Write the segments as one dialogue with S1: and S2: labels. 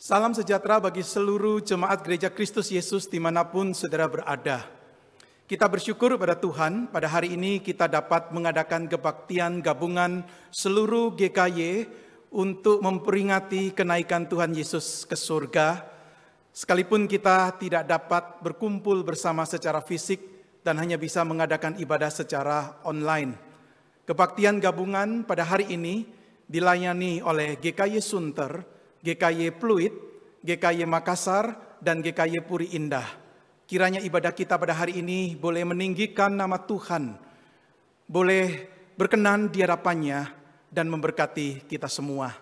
S1: Salam sejahtera bagi seluruh jemaat Gereja Kristus Yesus dimanapun saudara berada. Kita bersyukur pada Tuhan, pada hari ini kita dapat mengadakan kebaktian gabungan seluruh GKY untuk memperingati kenaikan Tuhan Yesus ke surga. Sekalipun kita tidak dapat berkumpul bersama secara fisik dan hanya bisa mengadakan ibadah secara online. Kebaktian gabungan pada hari ini dilayani oleh GKY Sunter, GKY Pluit, GKY Makassar, dan GKY Puri Indah. Kiranya ibadah kita pada hari ini boleh meninggikan nama Tuhan, boleh berkenan di hadapannya dan memberkati kita semua.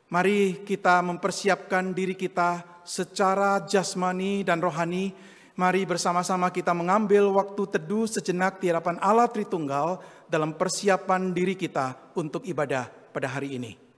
S1: Mari kita mempersiapkan diri kita secara jasmani dan rohani. Mari bersama-sama kita mengambil waktu teduh sejenak di hadapan Allah Tritunggal dalam persiapan diri kita untuk ibadah pada hari ini.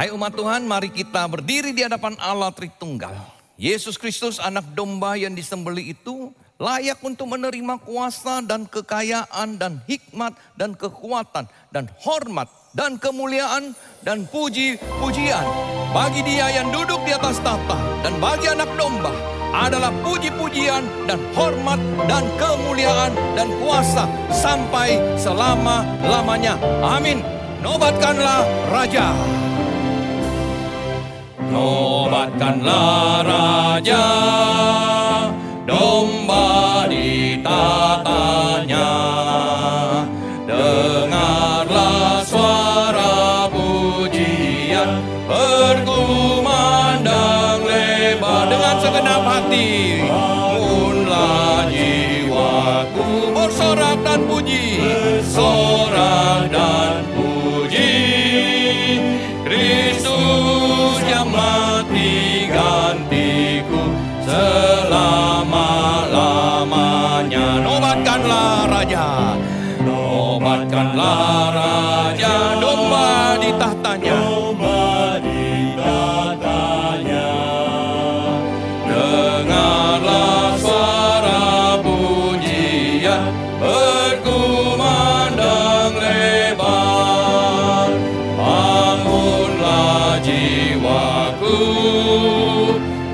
S2: Hai umat Tuhan, mari kita berdiri di hadapan Allah Tritunggal. Yesus Kristus anak domba yang disembelih itu layak untuk menerima kuasa dan kekayaan dan hikmat dan kekuatan dan hormat dan kemuliaan dan puji-pujian. Bagi dia yang duduk di atas tahta dan bagi anak domba adalah puji-pujian dan hormat dan kemuliaan dan kuasa sampai selama-lamanya. Amin. Nobatkanlah Raja. Nobatkanlah Raja, domba ditatanya. Dengarlah suara pujian, berkumandang lebar dengan segenap hati. Bangunlah jiwaku, bersorak dan puji, bersorak dan puji. Kristus yang mati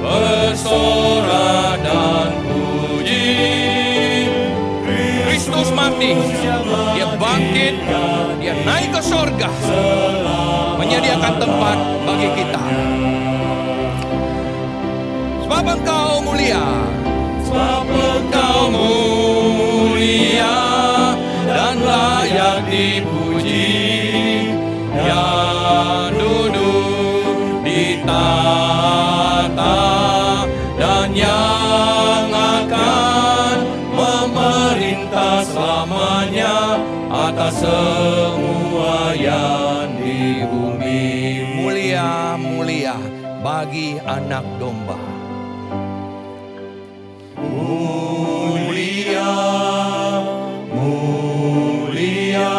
S2: bersorak dan puji. Kristus mati, dia bangkit, dia naik ke sorga, menyediakan tempat bagi kita. Sebab Engkau mulia, sebab Engkau mulia dan layak dipuji, yang duduk di tahta dan yang akan memerintah selamanya atas semua yang di bumi. Mulia, mulia bagi anak domba. Mulia, mulia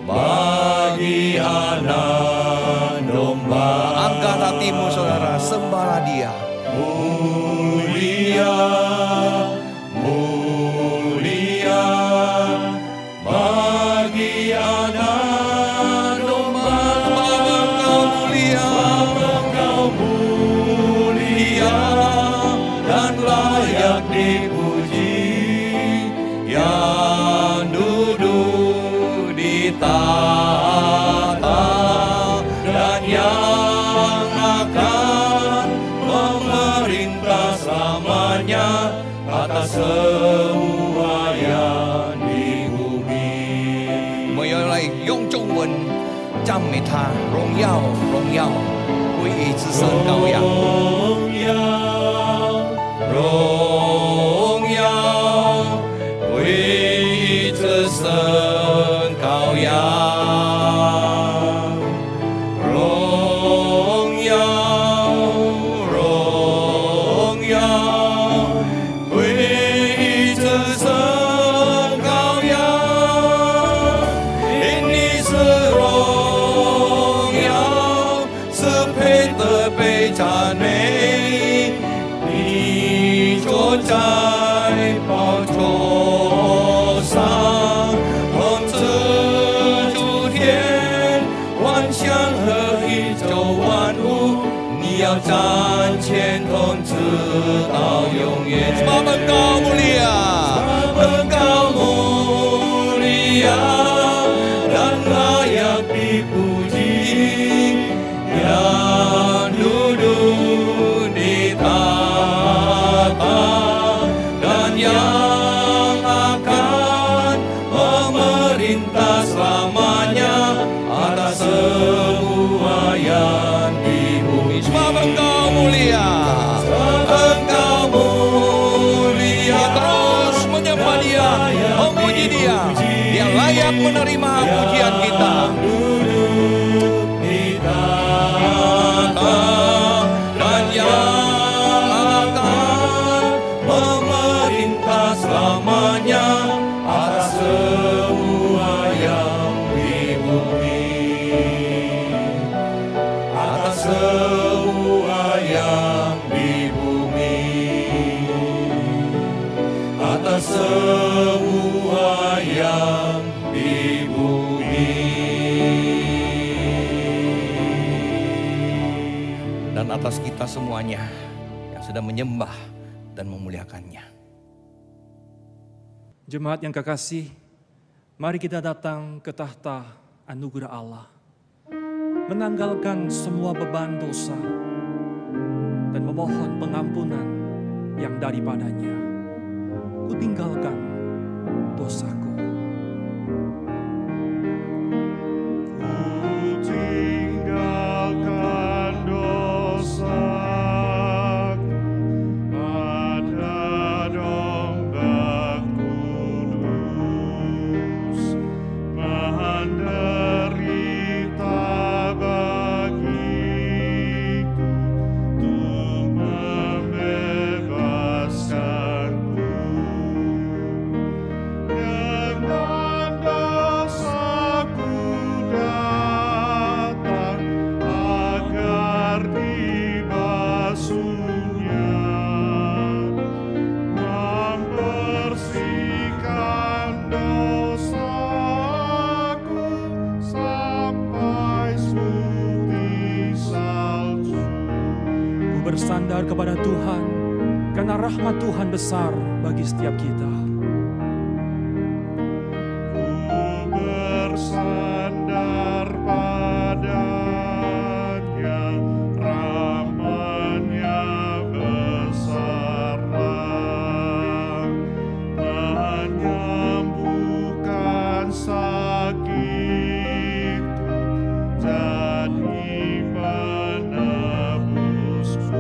S2: bagi anak domba. Angkat hatimu saudara, sembahlah dia. Mulia, mulia bagi anak domba. Engkau mulia, Engkau mulia dan layak dipuji, yang duduk di tahta dan yang akan memerintah selamanya atas semua yang di bumi. 我要来用中文赞美他，荣耀，荣耀归于至圣羔羊。荣耀归于至圣羔羊，荣耀，荣耀归于至圣羔羊，因你是荣耀，是配得被赞美。坐在宝座上，统治诸天，万象和宇宙万物，你要掌权统治到永远。Sebab Engkau mulia, Engkau mulia dan layak dipuji, yang duduk di dan yang akan memerintah selamanya atas semua yang di bumi. Sebab Engkau mulia, Engkau mulia, terus menyembah dia, memuji dia, dia layak menerima pujian kita. Dan yang memerintah selamanya atas semua yang di bumi, atas semua yang di bumi, atas semua yang di bumi. Dan atas kita semuanya yang sudah menyembah dan memuliakannya.
S3: Jemaat yang kekasih, mari kita datang ke tahta anugerah Allah, menanggalkan semua beban dosa dan memohon pengampunan yang daripadanya. Kutinggalkan dosaku.
S4: Membebaskanku
S3: bersandar kepada Tuhan, karena rahmat Tuhan besar bagi setiap kita.
S4: Bersandar padanya, rahmat-Nya besarlah, menyembuhkan sakitku, jadi penebusku.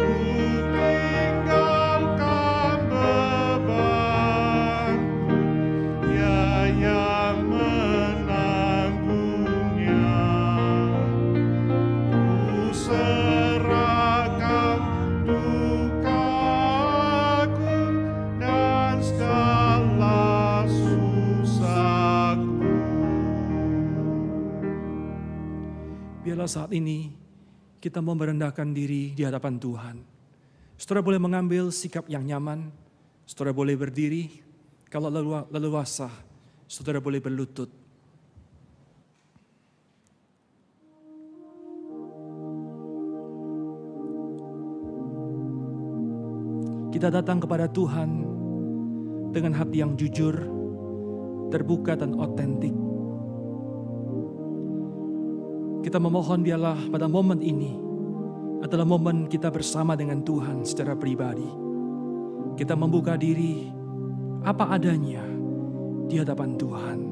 S4: Ku tinggalkan beban, Dia yang menanggungnya. Ku serahkan dukaku dan segala susahku.
S3: Biarlah saat ini kita mau merendahkan diri di hadapan Tuhan. Saudara boleh mengambil sikap yang nyaman, saudara boleh berdiri, kalau leluasa, saudara boleh berlutut. Kita datang kepada Tuhan dengan hati yang jujur, terbuka dan otentik. Kita memohon biarlah pada momen ini adalah momen kita bersama dengan Tuhan secara pribadi. Kita membuka diri apa adanya di hadapan Tuhan.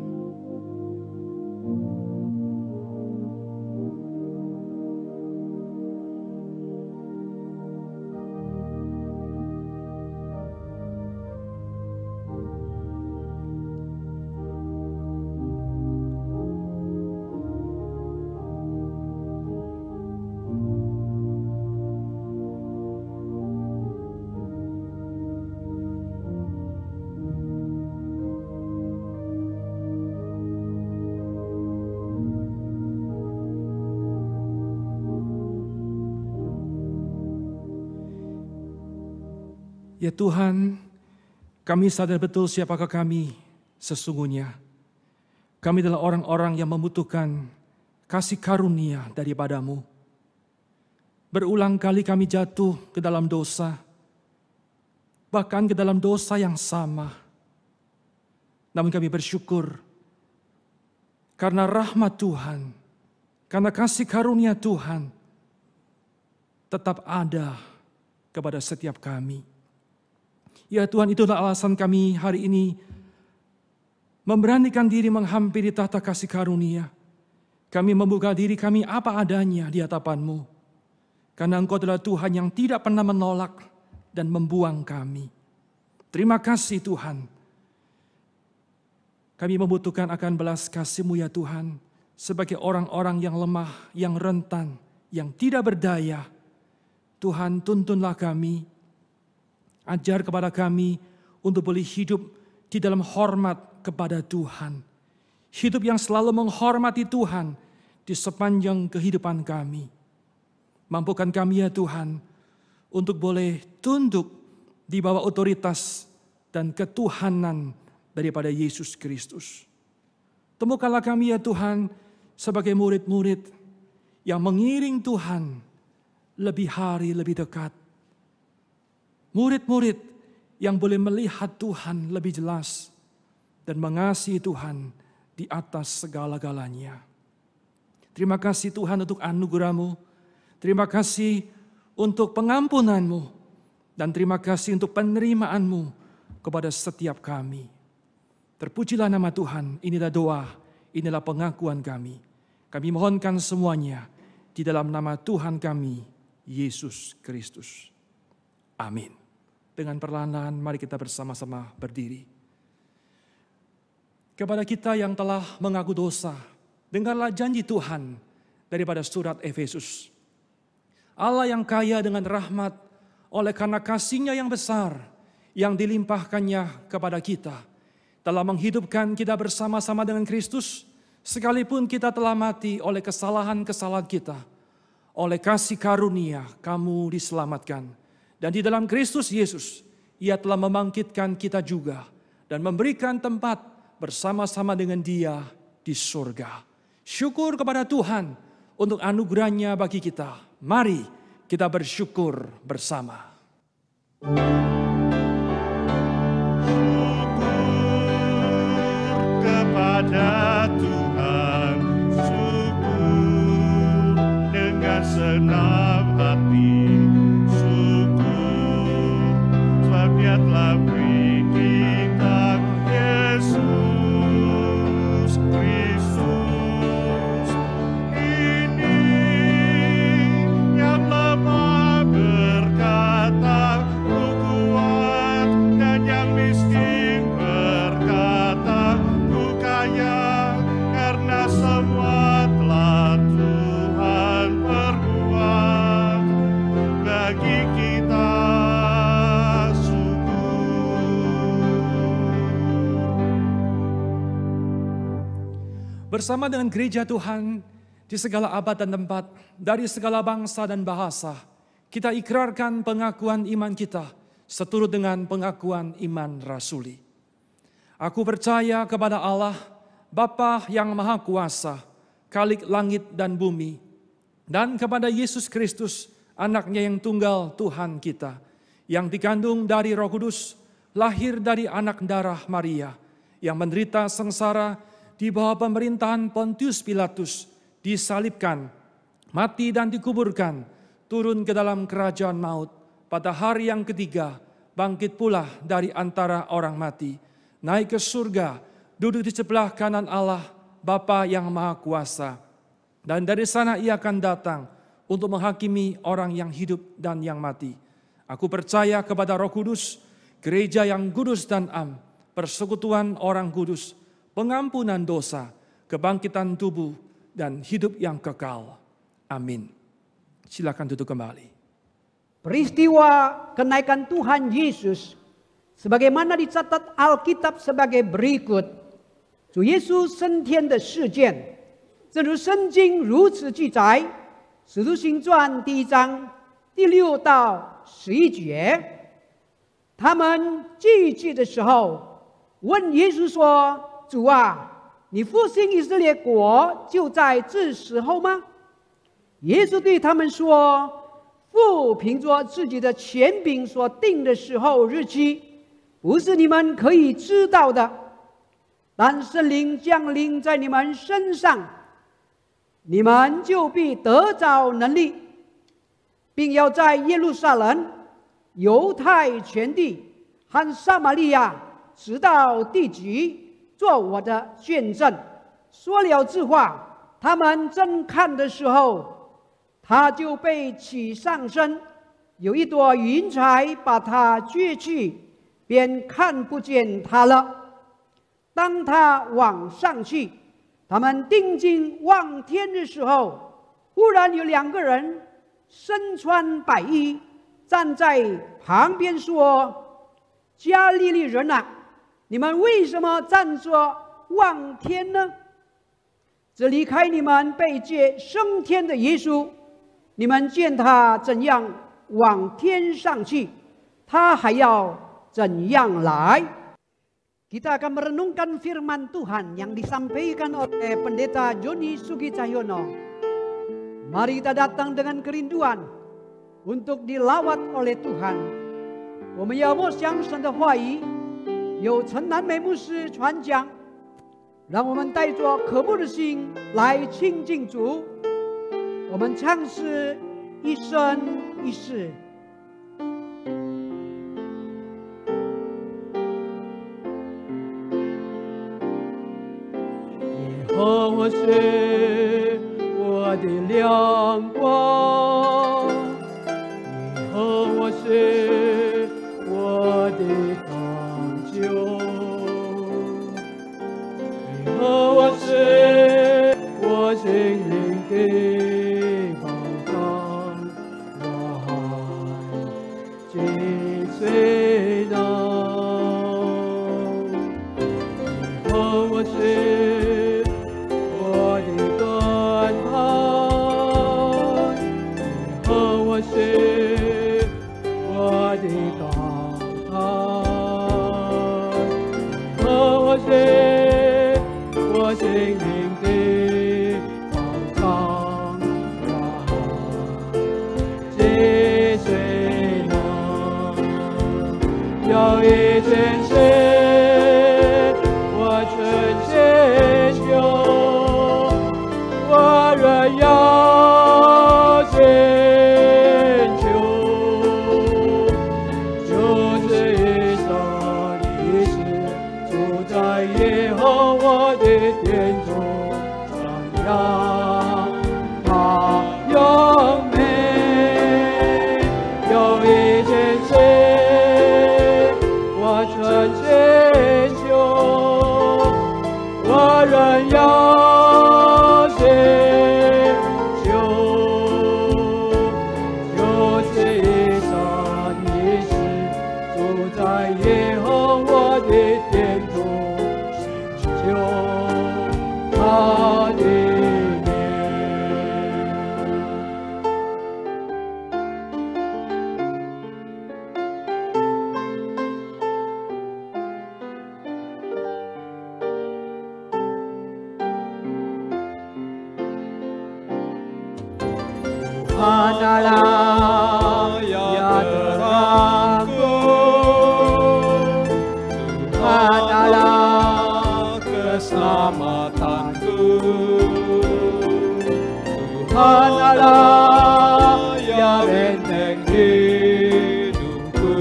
S3: Ya Tuhan, kami sadar betul siapakah kami sesungguhnya. Kami adalah orang-orang yang membutuhkan kasih karunia daripada-Mu. Berulang kali kami jatuh ke dalam dosa, bahkan ke dalam dosa yang sama. Namun kami bersyukur karena rahmat Tuhan, karena kasih karunia Tuhan tetap ada kepada setiap kami. Ya Tuhan, itulah alasan kami hari ini memberanikan diri menghampiri tahta kasih karunia. Kami membuka diri kami apa adanya di hadapan-Mu. Karena Engkau adalah Tuhan yang tidak pernah menolak dan membuang kami. Terima kasih Tuhan. Kami membutuhkan akan belas kasih-Mu ya Tuhan. Sebagai orang-orang yang lemah, yang rentan, yang tidak berdaya. Tuhan, tuntunlah kami. Ajar kepada kami untuk boleh hidup di dalam hormat kepada Tuhan. Hidup yang selalu menghormati Tuhan di sepanjang kehidupan kami. Mampukan kami ya Tuhan untuk boleh tunduk di bawah otoritas dan ketuhanan daripada Yesus Kristus. Temukanlah kami ya Tuhan sebagai murid-murid yang mengiring Tuhan lebih hari lebih dekat. Murid-murid yang boleh melihat Tuhan lebih jelas dan mengasihi Tuhan di atas segala-galanya. Terima kasih Tuhan untuk anugerah-Mu. Terima kasih untuk pengampunan-Mu. Dan terima kasih untuk penerimaan-Mu kepada setiap kami. Terpujilah nama Tuhan. Inilah doa, inilah pengakuan kami. Kami mohonkan semuanya di dalam nama Tuhan kami, Yesus Kristus. Amin. Dengan perlahan-lahan mari kita bersama-sama berdiri. Kepada kita yang telah mengaku dosa, dengarlah janji Tuhan daripada surat Efesus. Allah yang kaya dengan rahmat oleh karena kasih-Nya yang besar yang dilimpahkannya kepada kita, telah menghidupkan kita bersama-sama dengan Kristus, sekalipun kita telah mati oleh kesalahan-kesalahan kita. Oleh kasih karunia kamu diselamatkan. Dan di dalam Kristus Yesus, Ia telah membangkitkan kita juga dan memberikan tempat bersama-sama dengan Dia di surga. Syukur kepada Tuhan untuk anugerah-Nya bagi kita. Mari kita bersyukur bersama.
S4: Kepada Tuhan, syukur dengan senang hati, syukur sebab Dia telah beri kita Yesus Kristus. Ini yang lemah berkata, "Ku kuat," dan yang miskin berkata, "Ku kaya," karena semua telah Tuhan perbuat bagi kita.
S3: Bersama dengan gereja Tuhan di segala abad dan tempat, dari segala bangsa dan bahasa, kita ikrarkan pengakuan iman kita seturut dengan pengakuan iman rasuli. Aku percaya kepada Allah, Bapa yang Maha Kuasa, Khalik langit dan bumi, dan kepada Yesus Kristus, Anaknya yang tunggal Tuhan kita, yang dikandung dari Roh Kudus, lahir dari anak darah Maria, yang menderita sengsara di bawah pemerintahan Pontius Pilatus, disalibkan, mati dan dikuburkan, turun ke dalam kerajaan maut, pada hari yang ketiga, bangkit pula dari antara orang mati, naik ke surga, duduk di sebelah kanan Allah, Bapa yang Maha Kuasa. Dan dari sana Ia akan datang untuk menghakimi orang yang hidup dan yang mati. Aku percaya kepada Roh Kudus, gereja yang kudus dan am, persekutuan orang kudus, pengampunan dosa, kebangkitan tubuh, dan hidup yang kekal. Amin. Silakan duduk kembali.
S5: Peristiwa kenaikan Tuhan Yesus sebagaimana dicatat Alkitab sebagai berikut：主耶稣升天的事件，正如圣经如此记载，《使徒行传》第1章第6到11节。他们聚集的时候，问耶稣说：“主啊，你复兴以色列国就在这时候吗？”耶稣对他们说：“父凭着自己的权柄所定的时候日期，不是你们可以知道的。但圣灵降临在你们身上，你们就必得着能力，并要在耶路撒冷、犹太全地和撒玛利亚直到地极，做我的见证。”说了这话，他们正看的时候，他就被起上身，有一朵云彩把他撅去，便看不见他了。当他往上去，他们定睛望天的时候，忽然有2个人身穿白衣站在旁边说：“加利利人啊，你们为什么站着望天呢？这离开你们被接升天的耶稣，你们见他怎样往天上去，他还要怎样来？” Kita akan merenungkan firman Tuhan yang disampaikan oleh Pendeta Joni Sugi Cahyono. Mari kita datang dengan kerinduan untuk dilawat oleh Tuhan. 我们要默想神的话语，由陈南美牧师传讲，让我们带着渴慕的心来亲近主。我们唱诗一生一世。耶和华是我的亮光，耶和华是我的拯救，耶和华是我心灵的保障，我还紧随呢。耶和华是我的盾牌，耶和华是我的高台，耶和华是我心灵的保障，我
S6: 要接受，有这一生一世，住在耶和华的殿中，寻求他的面。Tuhanlah ya terangku, Tuhanlah keselamatanku, Tuhanlah ya benteng hidupku,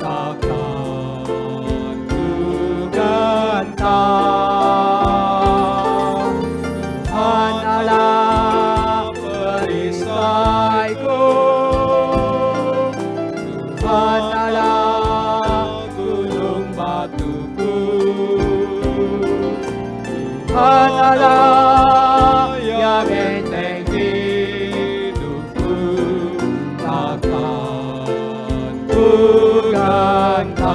S6: takkan ku gantang. Tuhanlah perisaiku, Tuhanlah gunung batuku, Tuhanlah ya benteng hidupku, takkan ku gantang.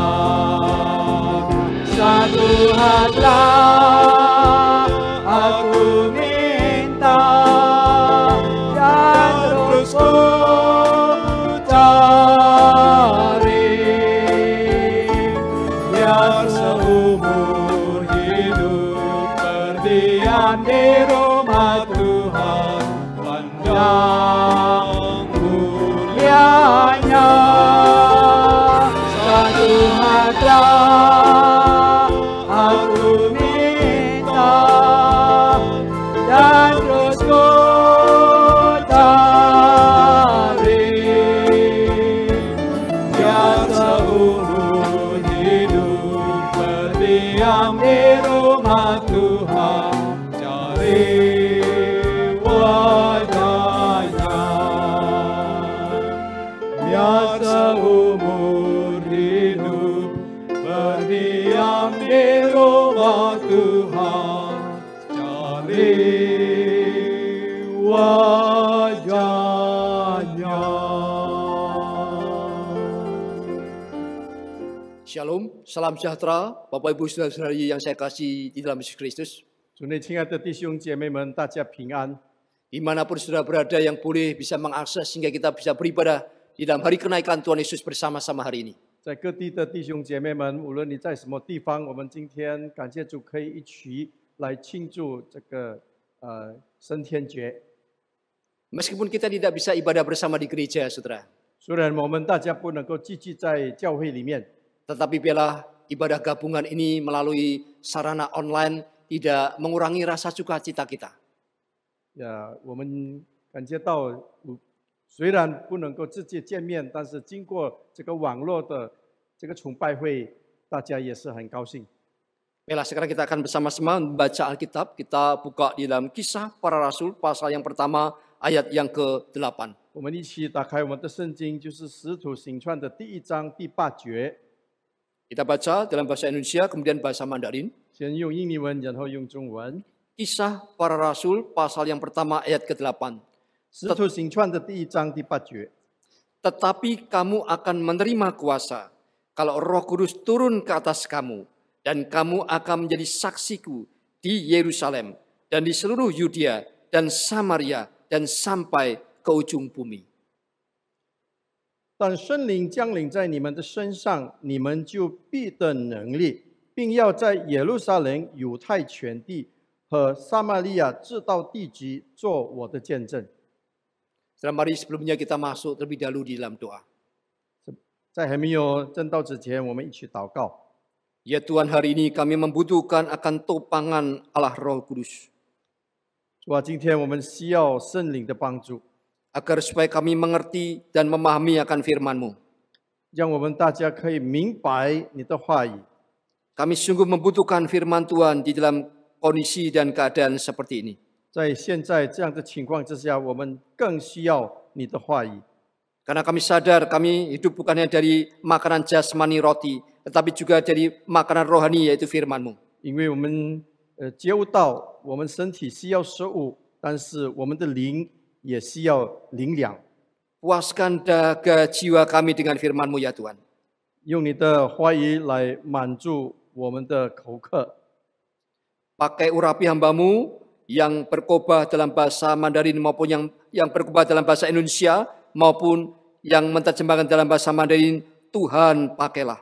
S6: Satu hatlah aku minta, dan terus ku cari, biar seumur hidup berdiam di rumah Tuhan, pandang mulianya. Satu hatlah aku minta, dan terus ku cari, biar seumur hidup berdiam di rumah Tuhan, cari wajahnya. Biar seumur hidup berdiam di rumah Tuhan, cari wajahnya.
S7: Shalom, salam sejahtera, Bapak Ibu Saudara-saudari yang saya kasih di dalam Yesus Kristus.
S4: 主内亲爱的弟兄姐妹们，大家平安。
S7: Dimanapun saudara berada yang boleh bisa mengakses sehingga kita bisa beribadah di dalam hari kenaikan Tuhan Yesus bersama-sama hari ini.
S4: 在各地的弟兄姐妹们，无论你在什么地方，我们今天感谢主，可以一起来庆祝这个升天节。
S7: Meskipun kita tidak bisa ibadah bersama di gereja, saudara,
S4: 虽然我们大家不能够聚集在教会里面，
S7: tetapi biarlah ibadah gabungan ini melalui sarana online tidak mengurangi rasa sukacita kita.
S4: 我们感觉到，虽然不能够直接见面，但是经过这个网络的这个崇拜会，大家也是很高兴。
S7: Baiklah, sekarang kita akan bersama-sama membaca Alkitab. Kita buka di dalam Kisah Para Rasul pasal yang pertama ayat yang ke-8.
S4: 我们一起打开我们的圣经，就是《使徒行传》的第1章第8节。
S7: Kita baca dalam bahasa Indonesia, kemudian bahasa Mandarin.
S4: 先用印尼文，然后用中文。
S7: Kisah Para Rasul pasal yang pertama ayat ke-8.
S4: 使徒行传的第1章第8节。
S7: Tetapi kamu akan menerima kuasa kalau Roh Kudus turun ke atas kamu, dan kamu akan menjadi saksiku di Yerusalem dan di seluruh Yudea dan Samaria dan sampai ke ujung bumi.
S4: 但圣灵降临在你们的身上，你们就必得能力，并要在耶路撒冷、犹太全地和撒玛利亚直到地极，做我的见证。
S7: Mari sebelumnya kita masuk terlebih dahulu di dalam doa.
S4: 在还没有正道之前，我们一起祷告。
S7: Ya Tuhan, hari ini kami membutuhkan akan topangan Allah Roh Kudus.
S4: 主啊，今天我们需要圣灵的帮助，
S7: agar supaya kami mengerti dan memahami akan firman-Mu.
S4: 让我们大家可以明白你的话语。
S7: Kami sungguh membutuhkan firman Tuhan di dalam kondisi dan keadaan seperti ini.
S4: 在现在这样的情况之下，我们更需要你的话语。
S7: Karena kami sadar kami hidup bukan hanya dari makanan jasmani roti, tetapi juga dari makanan rohani yaitu firman-Mu.
S4: 因为我们觉悟到我们身体需要食物，但是我们的灵也需要灵粮。
S7: Puaskan dahaga jiwa kami dengan firman-Mu ya Tuhan.
S4: 用你的话语来满足我们的口渴。
S7: Pakai urapi hamba-Mu yang berkhotbah dalam bahasa Mandarin maupun yang berkhotbah dalam bahasa Indonesia maupun yang menerjemahkan dalam bahasa Mandarin, Tuhan pakailah.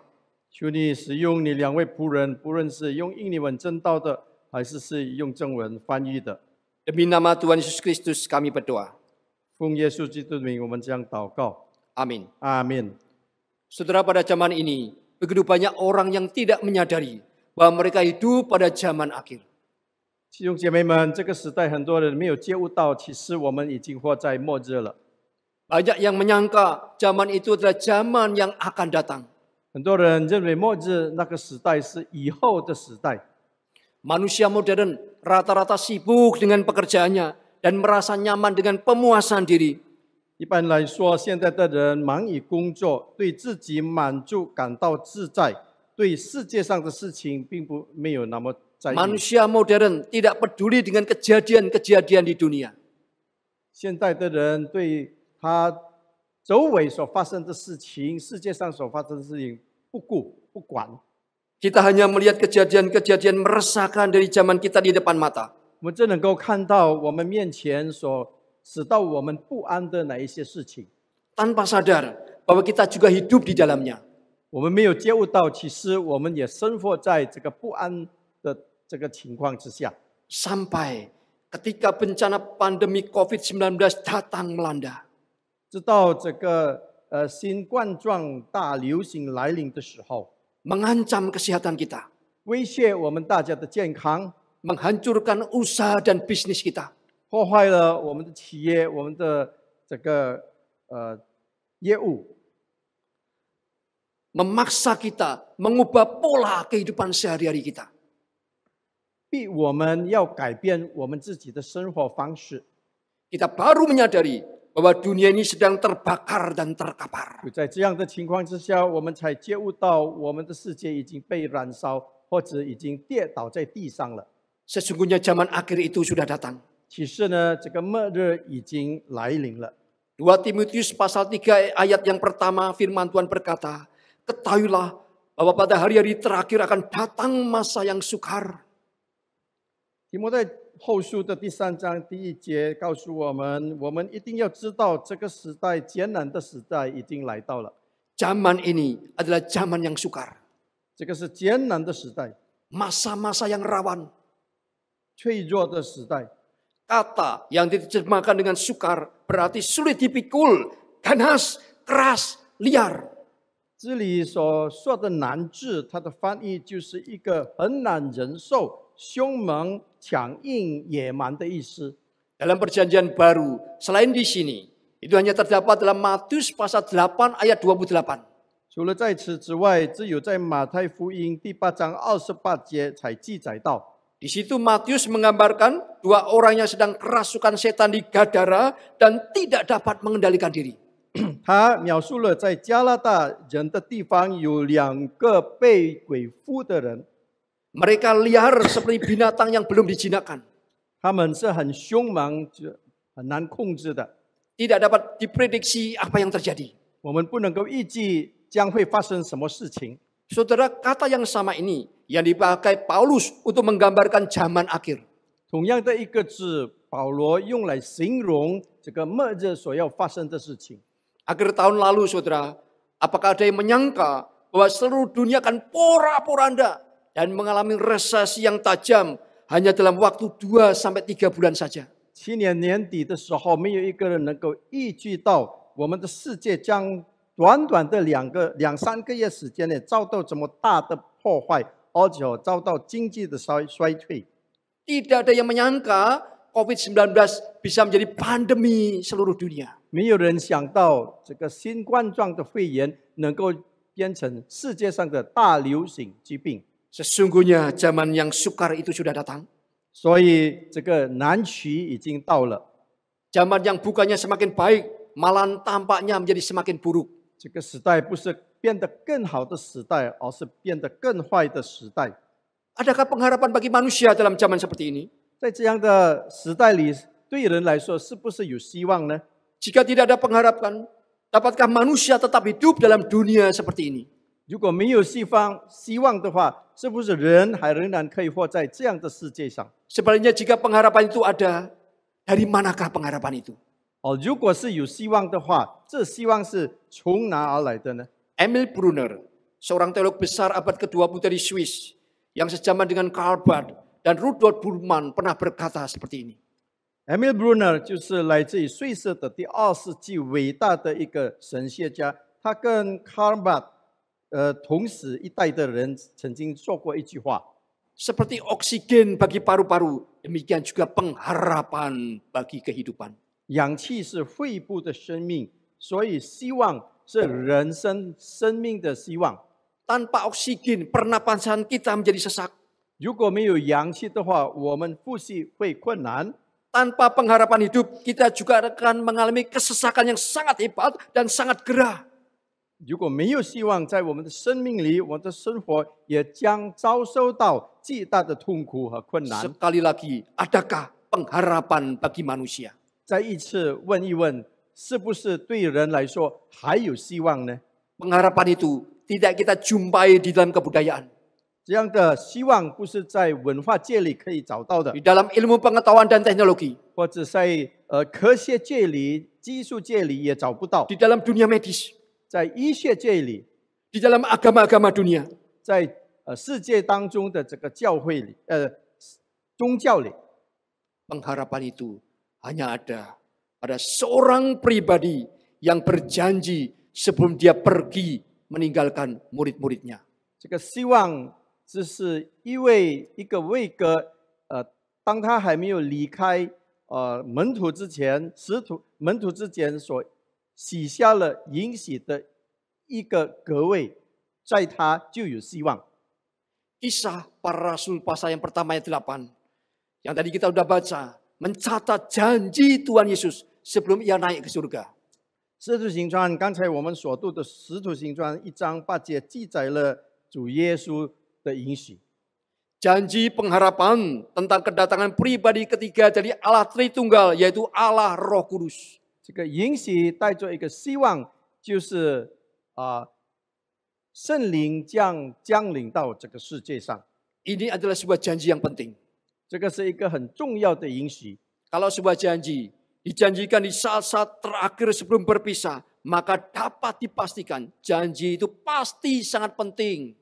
S4: 求你使用你2位仆人，不论是用印尼文正道的，还是用正文翻译的。
S7: Demi nama Tuhan Yesus Kristus kami berdoa.
S4: 奉耶稣基督的名，我们这样祷告。
S7: Amin.
S4: 阿门。
S7: Saudara, pada zaman ini, begitu banyak orang yang tidak menyadari bahwa mereka hidup pada zaman akhir.
S4: 弟兄姐妹们，这个时代很多人没有觉悟到，其实我们已经活在末日了。
S7: Banyak yang menyangka zaman itu adalah zaman yang akan datang.
S4: 很多人认为末日那个时代是以后的时代。
S7: Manusia modern rata-rata sibuk dengan pekerjaannya dan merasa nyaman dengan pemuasan diri.
S4: 一般来说，现在的人忙于工作，对自己满足感到自在，对世界上的事情并没有那么在意。
S7: Manusia modern tidak peduli dengan kejadian-kejadian di dunia.
S4: 现在的人对他周围所发生的事情，世界上所发生的事情不顾不管。
S7: Kita hanya melihat kejadian-kejadian meresahkan dari zaman kita di depan mata.
S4: 我们只能够看到我们面前所使到我们不安的哪一些事情，
S7: Tanpa sadar bahwa kita juga hidup di dalamnya.
S4: 我们没有觉悟到，其实我们也生活在这个不安的这个情况之下。
S7: Sampai ketika bencana pandemi COVID-19 datang melanda.
S4: 直到这个新冠状大流行来临的时候，
S7: Mengancam kesehatan kita.
S4: 威胁我们大家的健康，
S7: Menghancurkan usaha dan bisnis kita.
S4: 破坏了我们的企业，我们的这个业务，
S7: Memaksa kita mengubah pola kehidupan sehari-hari kita.
S4: 逼我们要改变我们自己的生活方式。
S7: Kita baru menyadari bahwa dunia ini sedang terbakar dan terkapar.
S4: 就在这样的情况之下，我们才觉悟到我们的世界已经被燃烧，或者已经跌倒在地上了。
S7: Sesungguhnya zaman akhir itu sudah datang.
S4: 其实呢，这个末日已经来临了。
S7: 2 Timotius pasal 3 ayat yang pertama firman Tuhan berkata, ketahuilah bahwa pada hari-hari terakhir akan datang masa yang sukar.
S4: 提摩太后书的第3章第1节告诉我们，我们一定要知道这个时代艰难的时代已经来到了。
S7: Zaman ini adalah zaman yang sukar.
S4: 这个是艰难的时代，
S7: Masa-masa yang rawan.
S4: 脆弱的时代。
S7: Kata yang diterjemahkan dengan sukar berarti sulit dipikul, ganas, keras, liar.
S4: 这里所说的难治，它的翻译就是一个很难忍受、凶猛、强硬、野蛮的意思。
S7: Dalam perjanjian baru, selain di sini, itu hanya terdapat dalam Matius pasal 8 ayat 28.
S4: 除了在此之外，只有在马太福音第8章28节才记载到。
S7: Di situ Matius menggambarkan 2 orang yang sedang kerasukan setan di Gadara dan tidak dapat mengendalikan diri.
S4: 他描述了在加拿大人的地方有2个被鬼附的人，
S7: Mereka liar seperti binatang yang belum dijinakkan.
S4: 他们是很凶猛、很难控制的。
S7: Tidak dapat diprediksi apa yang terjadi.
S4: 我们不能够预计将会发生什么事情。
S7: Saudara, kata yang sama ini yang dipakai Paulus untuk menggambarkan zaman akhir.
S4: 同样的一个字，保罗用来形容这个末日所要发生的事情。
S7: Akhir tahun lalu, saudara, apakah ada yang menyangka bahwa seluruh dunia akan porak-poranda dan mengalami resesi yang tajam hanya dalam waktu 2-3 bulan saja?
S4: 去年年底的时候，没有一个人能够预计到我们的世界将短短的2-3个月时间内遭到这么大的破坏，而且遭到经济的衰退。
S7: Tidak ada yang menyangka COVID-19 bisa menjadi pandemi seluruh dunia.
S4: 没有人想到这个新冠状的肺炎能够变成世界上的大流行疾病。
S7: Sesungguhnya zaman yang sukar itu sudah datang.
S4: 所以这个难期已经到了。
S7: Zaman yang bukannya semakin baik, malah tampaknya menjadi semakin buruk.
S4: 这个时代不是变得更好的时代，而是变得更坏的时代。
S7: Adakah pengharapan bagi manusia dalam zaman seperti ini?
S4: 在这样的时代里，对人来说是不是有希望呢？
S7: Jika tidak ada pengharapan, dapatkah manusia tetap hidup dalam dunia seperti ini?
S4: 如果没有希望的话，是不是人还仍然可以活在这样的世界上？
S7: Sebaliknya jika pengharapan itu ada, dari manakah pengharapan itu?
S4: 如果是有希望的话，这希望是从哪而来的呢？
S7: Emil Brunner, seorang teolog besar abad ke-20 dari Swiss, yang sejaman dengan Karl Barth dan Rudolf Bultmann pernah berkata seperti ini.
S4: Emil Brunner 就是来自于瑞士的第20世纪伟大的一个神学家，他跟 Karl Barth 同时一代的人曾经说过一句话。
S7: Seperti oksigen bagi paru-paru, demikian juga pengharapan bagi kehidupan.
S4: 氧气是肺部的生命，所以希望是人生命的希望。
S7: Tanpa oksigen, pernapasan kita menjadi sesak.
S4: 如果没有氧气的话，我们呼吸会困难。
S7: Tanpa pengharapan hidup, kita juga akan mengalami kesesakan yang sangat hebat dan sangat gerah.
S4: 如果没有希望，在我们的生命里，我们的生活也将遭受到巨大的痛苦和困难。
S7: Sekali lagi, adakah pengharapan bagi manusia?
S4: 再一次问一问，是不是对人来说还有希望呢？
S7: Pengharapan itu tidak kita jumpai di dalam kebudayaan.
S4: 这样的希望不是在文化界里可以找到的，
S7: Di dalam ilmu pengetahuan dan teknologi.
S4: 或者在科学界里、技术界里也找不到，
S7: Di dalam dunia medis.
S4: 在医学界里，
S7: Di dalam agama-agama dunia.
S4: 在世界当中的这个教会里，宗教里，
S7: Pengharapan itu hanya ada pada seorang pribadi yang berjanji sebelum dia pergi meninggalkan murid-muridnya.
S4: 这个希望只是一个位格，当他还没有离开门徒之前，门徒之前所许下了允许的一个格位，在他就有希望。
S7: Kisah para Rasul pasal yang pertama ayat 8. Yang tadi kita sudah baca. Mencatat janji Tuhan Yesus sebelum ia naik ke surga.
S4: 使徒行传刚才我们所读的使徒行传1章8节记载了主耶稣的应许。
S7: Janji pengharapan tentang kedatangan pribadi ketiga dari Allah Tritunggal, yaitu Allah Roh Kudus.
S4: 这个应许带着一个希望，就是圣灵降临到这个世界上。
S7: Ini adalah sebuah janji yang penting.
S4: 这个是一个很重要的应许。
S7: Kalau sebuah janji dijanjikan di saat-saat terakhir sebelum berpisah, maka dapat dipastikan janji itu pasti sangat penting.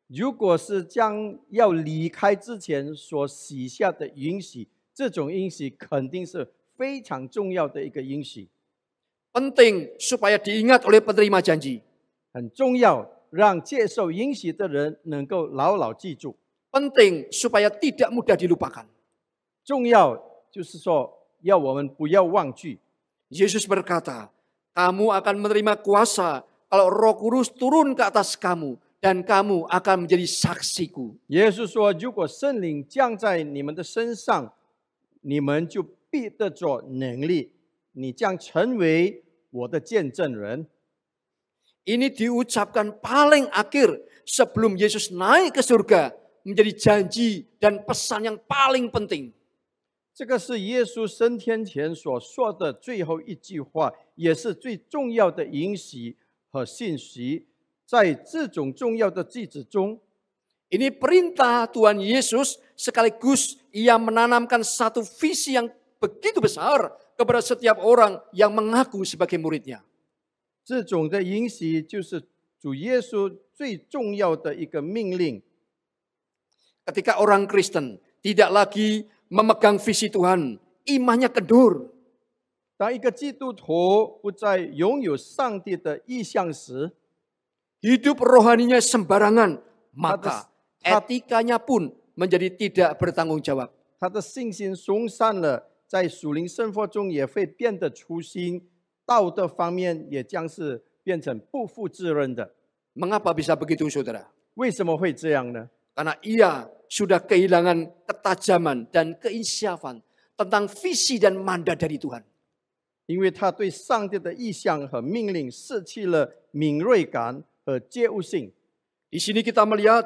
S4: 如果是将要离开之前所许下的应许，这种应许肯定是非常重要的一个应许，
S7: Penting supaya diingat oleh penerima janji.
S4: 很重要，让接受应许的人能够牢牢记住。
S7: Penting supaya tidak mudah dilupakan.
S4: 重要就是说，要我们不要忘记。
S7: Yesus berkata, kamu akan menerima kuasa kalau Roh Kudus turun ke atas kamu dan kamu akan menjadi saksiku.
S4: 耶稣说：“如果圣灵降在你们的身上，你们就必得着能力，你将成为我的见证人。”
S7: Ini diucapkan paling akhir sebelum Yesus naik ke surga, menjadi janji dan pesan yang paling penting.
S4: 这个是耶稣升天前所说的最后一句话，也是最重要的应许和信息。在这种重要的句子中，
S7: Ini perintah Tuhan Yesus sekaligus ia menanamkan satu visi yang begitu besar kepada setiap orang yang mengaku sebagai muridnya.
S4: 这种的应许就是主耶稣最重要的一个命令。
S7: Ketika orang Kristen tidak lagi memegang visi Tuhan, imannya kendur.
S4: 当一个基督徒不再拥有上帝的意向时，
S7: Hidup rohaninya sembarangan, maka etikanya pun menjadi tidak bertanggung jawab.
S4: 他的信心松散了，在属灵生活中也会变得粗心，道德方面也将是变成不负责任的。
S7: Mengapa bisa begitu, saudara?
S4: 为什么会这样呢？
S7: Karena ia sudah kehilangan ketajaman dan keinsyafan tentang visi dan mandat dari Tuhan.
S4: 因为他对上帝的意向和命令失去了敏锐感和觉悟性。
S7: Di sini kita melihat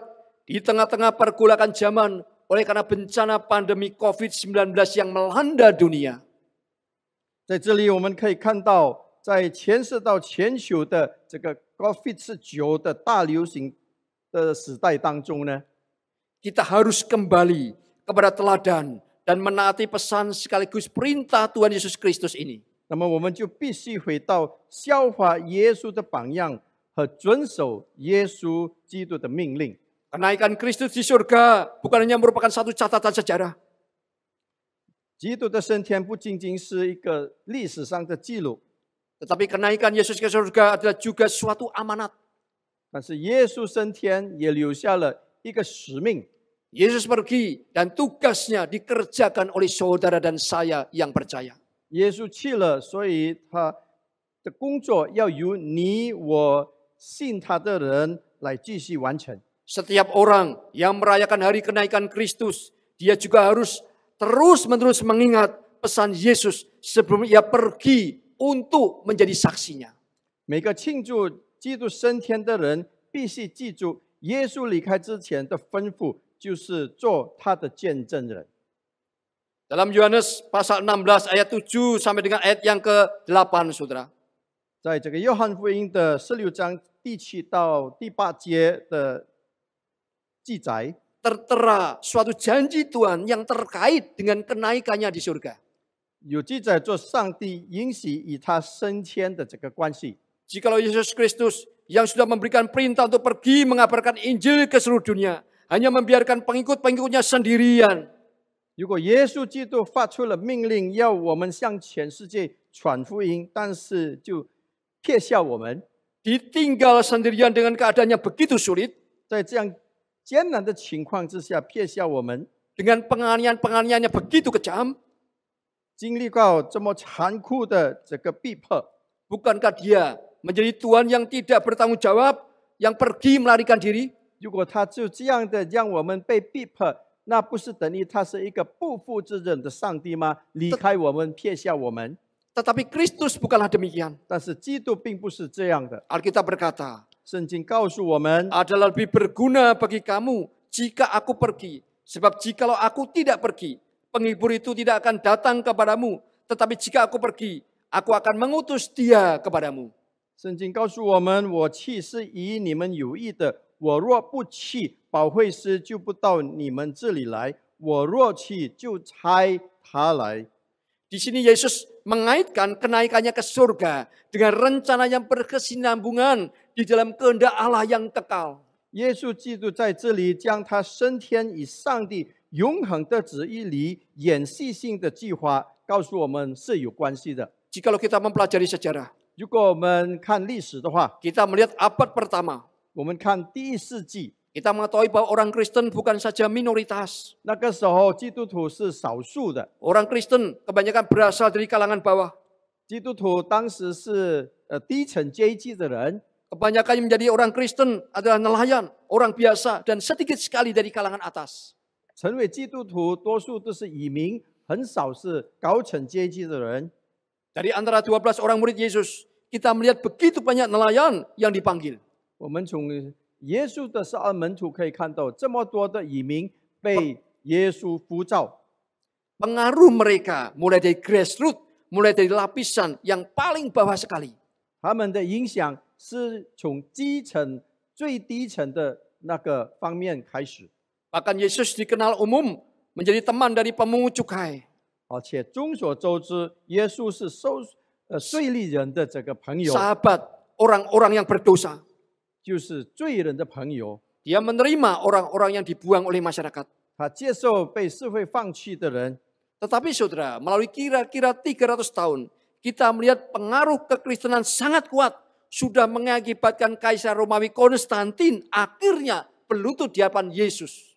S7: Di tengah-tengah pergolakan zaman oleh karena bencana pandemi COVID-19 yang melanda dunia.
S4: 在这里，我们可以看到，在牵涉到全球的这个 COVID-19 的大流行的时代当中呢，
S7: Kita harus kembali kepada teladan dan menaati pesan sekaligus perintah Tuhan Yesus Kristus ini.
S4: 那么我们就必须回到效法耶稣的榜样和遵守耶稣基督的命令。
S7: Kenaikan Kristus di surga bukan hanya merupakan satu catatan sejarah.
S4: 基督的升天不仅仅是一个历史上的记录，
S7: Tetapi kenaikan Yesus ke surga adalah juga suatu amanat.
S4: 但是耶稣升天也留下了一个使命。
S7: Yesus pergi dan tugasnya dikerjakan oleh saudara dan saya yang percaya.
S4: 耶稣去了，所以他的工作要由你我信他的人来继续完成。
S7: Setiap orang yang merayakan hari kenaikan Kristus, dia juga harus terus-menerus mengingat pesan Yesus sebelum ia pergi untuk menjadi saksinya.
S4: 每个庆祝基督升天的人必须记住，耶稣离开之前的吩咐就是做他的见证人。
S7: Dalam Yohanes pasal 16 ayat 7 sampai dengan ayat yang ke-8, saudara.
S4: 在这个约翰福音的16章第7到第8节的记载，
S7: Tertera suatu janji Tuhan yang terkait dengan kenaikannya di surga.
S4: 有记载做上帝允许与他升天的这个关系。
S7: Jikalau Yesus Kristus yang sudah memberikan perintah untuk pergi mengabarkan Injil ke seluruh dunia, hanya membiarkan pengikut-pengikutnya sendirian.
S4: 如果耶稣基督发出了命令，要我们向全世界传福音，但是就撇下我们，
S7: Ditinggal sendirian dengan keadaan yang begitu sulit,
S4: 在这样艰难的情况之下撇下我们，
S7: dengan penganiayaan-penganiayaan yang begitu kejam,
S4: 经历过这么残酷的这个逼迫，
S7: bukankah dia menjadi Tuhan yang tidak bertanggung jawab, yang pergi melarikan diri?
S4: 如果他就这样的让我们被逼迫，那不是等于他是一个不负责任的上帝吗？离开我们，撇下我们。
S7: Tetapi Kristus bukanlah demikian.
S4: 但是基督并不是这样的。
S7: Alkitab berkata,
S4: 圣经告诉我们，
S7: adalah lebih berguna bagi kamu jika aku pergi. Sebab jikalau aku tidak pergi, penghibur itu tidak akan datang kepadamu. Tetapi jika aku pergi, aku akan mengutus dia kepadamu.
S4: 圣经告诉我们，我去是以你们有益的。我若不去，保惠师就不到你们这里来；我若去，就差他来。
S7: Di sini Yesus mengaitkan kenaikannya ke surga dengan rencana yang berkesinambungan di dalam kehendak Allah yang kekal.
S4: 耶稣基督在这里将他升天与上帝永恒的旨意里延续性的计划告诉我们是有关系的。
S7: Jikalau kita mempelajari sejarah,
S4: 如果我们看历史的话，
S7: kita melihat abad pertama,
S4: 我们看第1世纪，
S7: kita mengetahui bahwa orang Kristen bukan saja minoritas.
S4: 那个时候基督徒是少数的，
S7: Orang Kristen kebanyakan berasal dari kalangan bawah.
S4: 基督徒当时是低层阶级的人。
S7: Kebanyakan yang menjadi orang Kristen adalah nelayan, orang biasa, dan sedikit sekali dari kalangan atas.
S4: 成为基督徒多数都是移民，很少是高层阶级的人。
S7: Dari antara 12 orang murid Yesus, kita melihat begitu banyak nelayan yang dipanggil.
S4: 我们从耶稣的12门徒可以看到，这么多的移民被耶稣呼召。
S7: Pengaruh mereka mulai dari grassroots, mulai dari lapisan yang paling bawah sekali.
S4: 他们的影响是从基层最低层的那个方面开始，
S7: Bahkan Yesus dikenal umum menjadi teman dari pemungut cukai.
S4: 而且众所周知，耶稣是税吏人的这个朋友，
S7: Sahabat orang-orang yang berdosa.
S4: 就是罪人的朋友。
S7: Dia menerima orang-orang yang dibuang oleh masyarakat.
S4: 他接受被社会放弃的人，
S7: Tetapi saudara, melalui kira-kira 300 tahun, kita melihat pengaruh kekristenan sangat kuat. Sudah mengakibatkan Kaisar Romawi Konstantin akhirnya berlutut di hadapan Yesus.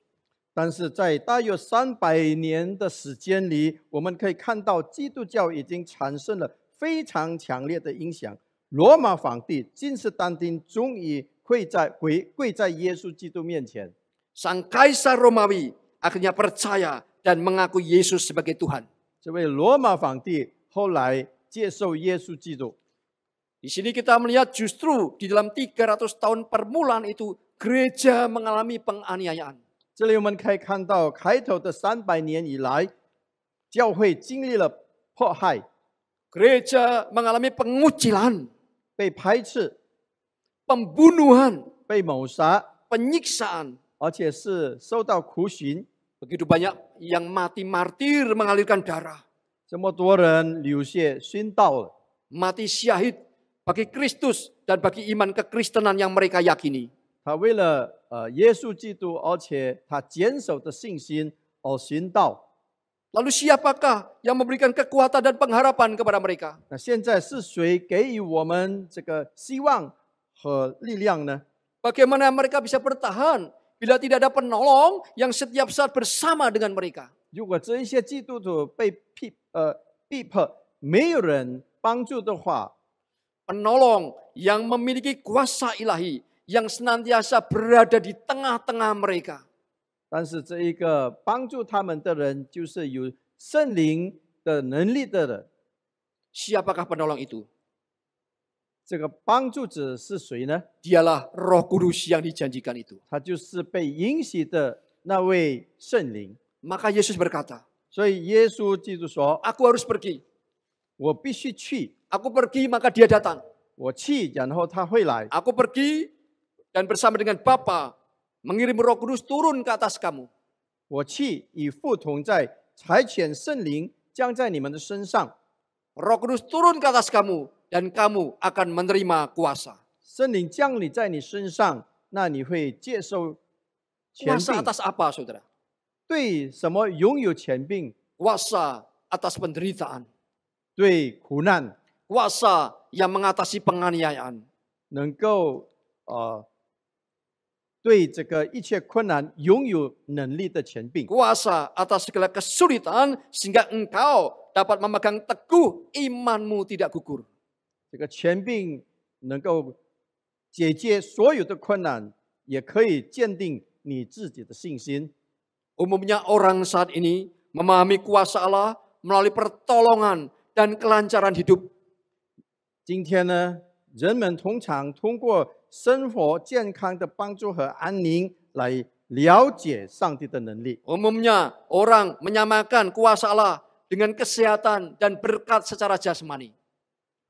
S4: 但是在大约300年的时间里，我们可以看到基督教已经产生了非常强烈的影响。罗马皇帝君士坦丁终于跪在耶稣基督面前。
S7: Sang Kaisar Romawi akhirnya percaya dan mengaku Yesus sebagai Tuhan.
S4: 这位罗马皇帝后来接受耶稣基督。
S7: Di sini kita melihat justru di dalam 300 tahun permulaan itu gereja mengalami penganiayaan.
S4: 这里我们可以看到，开头的300年以来，教会经历了迫害、
S7: Gereja mengalami pengucilan,
S4: 被排斥、
S7: pembunuhan,
S4: 被谋杀，
S7: penyiksaan.
S4: 而且是受到苦刑。
S7: Begitu banyak yang mati martir mengalirkan darah.
S4: 这么多人流血殉道了，
S7: Mati syahid bagi Kristus dan bagi iman kekristenan yang mereka yakini.
S4: 他为了耶稣基督，而且他坚守的信心而殉道。
S7: Lalu siapakah yang memberikan kekuatan dan pengharapan kepada mereka?
S4: 那现在是谁给予我们这个希望和力量呢？
S7: Bagaimana mereka bisa bertahan bila tidak ada penolong yang setiap saat bersama dengan mereka?
S4: 如果这一些基督徒被逼迫，没有人帮助的话，
S7: Penolong yang memiliki kuasa ilahi yang senantiasa berada di tengah-tengah mereka.
S4: 但是这一个帮助他们的人，就是有圣灵的能力的人。
S7: Siapakah penolong itu?
S4: 这个帮助者是谁呢？
S7: Dialah Roh Kudus yang dijanjikan itu.
S4: 他就是被允许的那位圣灵。
S7: Maka Yesus berkata,
S4: 所以耶稣基督说
S7: Aku harus pergi.
S4: 我必须去，
S7: Aku pergi maka dia datang.
S4: 我去，然后他会来。
S7: Aku pergi dan bersama dengan Bapa mengirim Roh Kudus turun ke atas kamu.
S4: 我去，与父同在，差遣圣灵降在你们的身上。
S7: Roh Kudus turun ke atas kamu dan kamu akan menerima kuasa.
S4: 圣灵降临在你身上，那你会接受权
S7: Kuasa
S4: 柄。
S7: atas apa, saudara?
S4: 对什么拥有权柄？
S7: Kuasa atas penderitaan.
S4: 对苦难，
S7: Kuasa yang mengatasi penganiayaan.
S4: 能够对这个一切困难拥有能力的权柄。
S7: Kuasa atas segala kesulitan sehingga engkau dapat memegang teguh imanmu tidak gugur.
S4: 这个权柄能够解决所有的困难，也可以坚定你自己的信心。
S7: Umumnya orang saat ini memahami kuasa Allah melalui pertolongan dan kelancaran hidup.
S4: 今天呢，人们通常通过生活健康的帮助和安宁来了解上帝的能力。
S7: Umumnya orang menyamakan kuasa Allah dengan kesehatan dan berkat secara jasmani.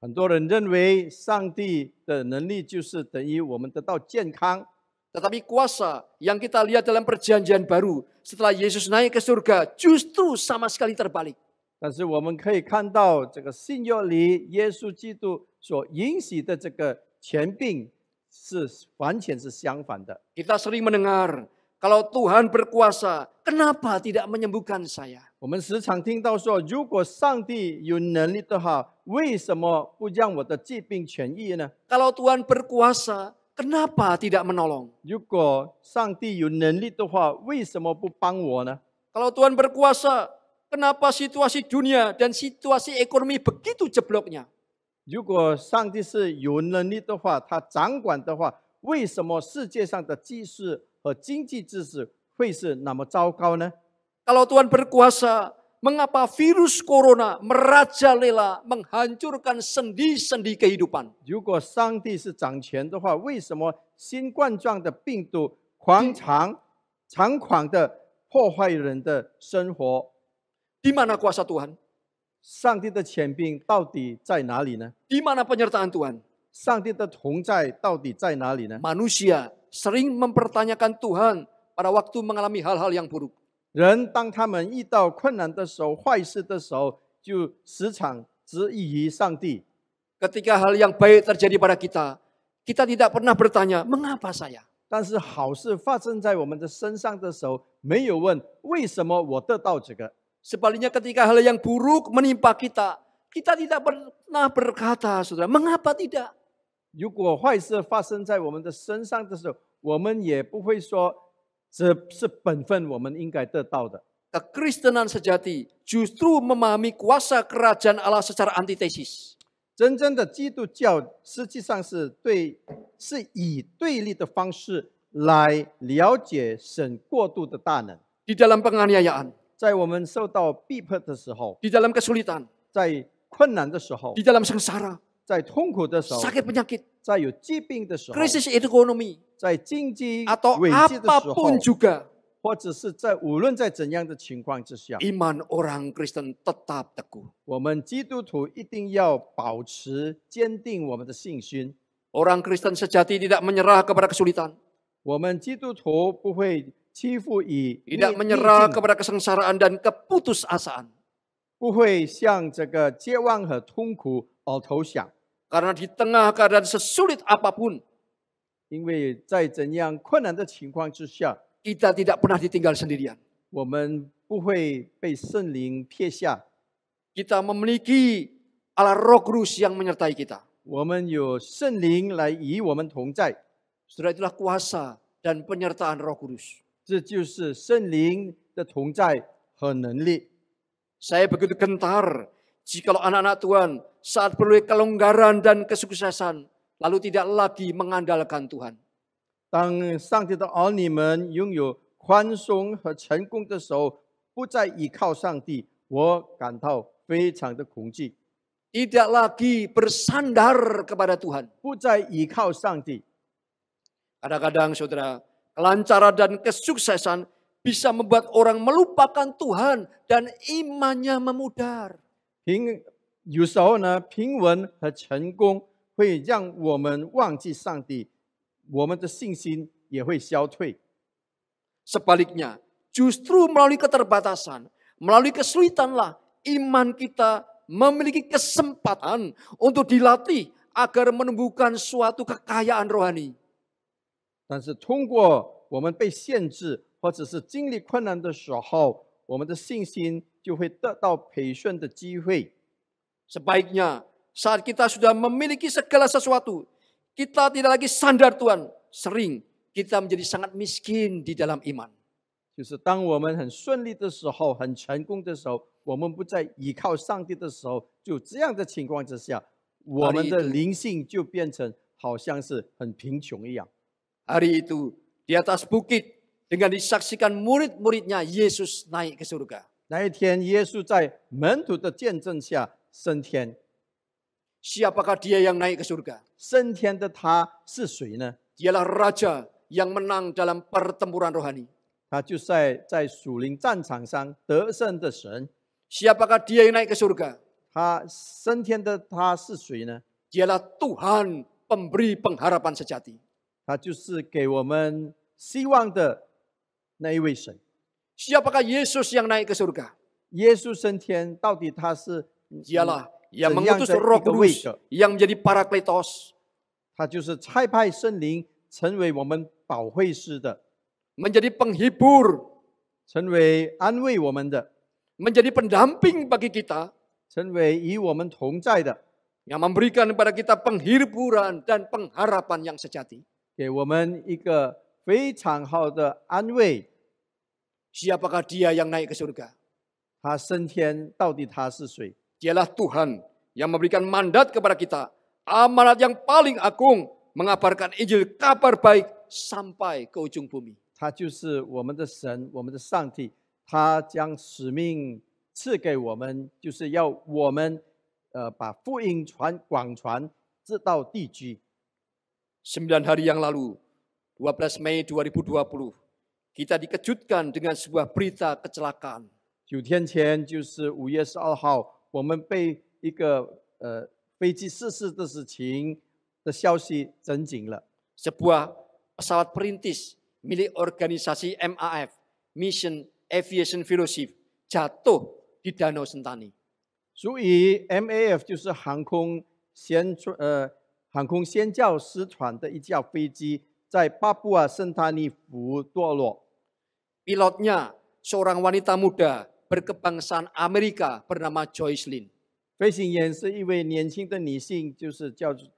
S4: 很多人认为上帝的能力就是等于我们得到健康，
S7: Tetapi kuasa yang kita lihat dalam perjanjian baru setelah Yesus naik ke surga justru sama sekali terbalik.
S4: 但是我们可以看到这个新约里耶稣基督所允许的这个权柄是完全是相反的。
S7: Kita sering mendengar, kalau Tuhan berkuasa, kenapa tidak menyembuhkan saya?
S4: 我们时常听到说，如果上帝有能力的话，为什么不让我的疾病痊愈呢？
S7: Kalau Tuhan berkuasa, kenapa tidak menolong?
S4: 如果上帝有能力的话，为什么不帮我呢？
S7: Kalau Tuhan berkuasa, kenapa situasi dunia dan situasi ekonomi begitu jebloknya?
S4: 如果上帝是有能力的话，他掌管的话，为什么世界上的局势和经济秩序会是那么糟糕呢？
S7: Kalau Tuhan berkuasa, mengapa virus corona merajalela menghancurkan sendi-sendi kehidupan?
S4: 如果上帝是掌权的话，为什么新冠状的病毒猖狂的破坏人的生活？
S7: Di mana kuasa Tuhan?
S4: 上帝的权柄到底在哪里呢？
S7: Di mana penyertaan Tuhan?
S4: 上帝的同在到底在哪里呢？
S7: Manusia sering mempertanyakan Tuhan pada waktu mengalami hal-hal yang buruk.
S4: 人当他们遇到困难的时候、坏事的时候，就时常质疑上帝。
S7: Ketika hal yang baik terjadi pada kita, kita tidak pernah bertanya, mengapa saya?
S4: 但是好事发生在我们的身上的时候，没有问为什么我得到这个。
S7: Sebaliknya ketika hal yang buruk menimpa kita, kita tidak pernah berkata, saudara, mengapa tidak?
S4: 如果坏事发生在我们的身上的时候，我们也不会说这是本分我们应该得到的。
S7: Kekristenan sejati justru memahami kuasa kerajaan Allah secara antitesis.
S4: 真正的基督教实际上是以对立的方式来了解神国度的大能。
S7: Di dalam penganiayaan,
S4: 在我们受到逼迫的时候，
S7: di dalam kesulitan,
S4: 在困难的时候，
S7: di dalam sengsara,
S4: 在痛苦的时候，
S7: sakit penyakit,
S4: 在有疾病的时候，
S7: krisis ekonomi,
S4: 在经济
S7: atau
S4: 危机的时候，
S7: apapun juga,
S4: 或者是在无论在怎样的情况之下，
S7: iman orang Kristen tetap teguh.
S4: 我们基督徒一定要保持坚定我们的信心。
S7: Orang Kristen sejati tidak menyerah kepada kesulitan,
S4: 我们基督徒不会欺负以
S7: tidak
S4: 逆
S7: menyerah
S4: 境，
S7: kepada kesengsaraan dan keputusasaan.
S4: 不会向这个绝望和痛苦而投降，
S7: Karena di tengah keadaan sesulit apapun,
S4: 因为在怎样困难的情况之下，
S7: kita tidak pernah ditinggal sendirian.
S4: 我们不会被圣灵撇下。
S7: Kita memiliki Allah Roh Kudus yang menyertai kita.
S4: 我们有圣灵来与我们同在，
S7: Saudara, itulah kuasa dan penyertaan Roh Kudus.
S4: 这就是圣灵的同在和能力。
S7: Saya begitu gentar jikalau anak-anak Tuhan saat perlu kelonggaran dan kesuksesan, lalu tidak lagi mengandalkan Tuhan.
S4: 当上帝的儿女们拥有宽松和成功的时候，不再依靠上帝，我感到非常的恐惧。
S7: Tidak lagi bersandar kepada Tuhan.
S4: 不再依靠上帝。
S7: Kadang-kadang saudara, kelancaran dan kesuksesan bisa membuat orang melupakan Tuhan dan imannya memudar.
S4: 有时候呢，平稳和成功会让我们忘记上帝，我们的信心也会消退。
S7: Sebaliknya, justru melalui keterbatasan, melalui kesulitanlah iman kita memiliki kesempatan untuk dilatih agar menumbuhkan suatu kekayaan rohani.
S4: 但是通过我们被限制，或者是经历困难的时候，我们的信心就会得到培训的机会。
S7: Sebaiknya saat kita sudah memiliki segala sesuatu, kita tidak lagi sandar Tuhan. Sering kita menjadi sangat miskin di dalam iman.
S4: 就是当我们很顺利的时候，很成功的时候，我们不再依靠上帝的时候，就这样的情况之下，我们的灵性就变成好像是很贫穷一样。
S7: Hari itu di atas bukit dengan disaksikan murid-muridnya Yesus naik ke surga.
S4: 那一天，耶稣在门徒的见证下升天。
S7: Siapakah dia yang naik ke surga?
S4: 升天的他是谁呢？
S7: Dialah raja yang menang dalam pertempuran rohani.
S4: 他就在属灵战场上得胜的神。
S7: Siapakah dia yang naik ke surga?
S4: 他升天的他是谁呢？
S7: Dialah Tuhan pemberi pengharapan sejati.
S4: 他就是给我们希望的那一位神。
S7: Siapakah Yesus yang naik ke surga?
S4: 耶稣升天，到底他是
S7: Dialah yang
S4: 怎样
S7: mengutus
S4: 的
S7: Roh
S4: 一个位
S7: Kudus
S4: 格？
S7: yang menjadi Parakletos,
S4: 他就是差派圣灵成为我们保惠师的，
S7: menjadi penghibur,
S4: 成为安慰我们的，
S7: menjadi pendamping bagi kita,
S4: 成为与我们同在的，
S7: yang memberikan kepada kita penghiburan dan pengharapan yang sejati.
S4: 给我们一个非常好的安慰。
S7: Siapakah dia yang naik ke surga?
S4: 他升天，到底他是谁？
S7: Dialah Tuhan yang memberikan mandat kepada kita, amanat yang paling agung, mengabarkan Injil kabar baik sampai ke ujung bumi.
S4: 他就是我们的神，我们的上帝。他将使命赐给我们，就是要我们把福音广传，直到地极。
S7: 9 hari yang lalu, 12 Mei 2020, kita dikejutkan dengan sebuah berita kecelakaan.
S4: 9天前，就是5月12号，我们被一个飞机失事的事情的消息震惊了。
S7: Sebuah pesawat perintis milik organisasi MAF, Mission Aviation Fellowship, jatuh di Danau Sentani.
S4: 属于 MAF 就是航空宣教师团的一架飞机，在巴布亚圣塔尼湖堕落。
S7: Pilotnya seorang wanita muda berkebangsaan Amerika bernama Joyce Lin.
S4: 飞行员是一位年轻的女性，就是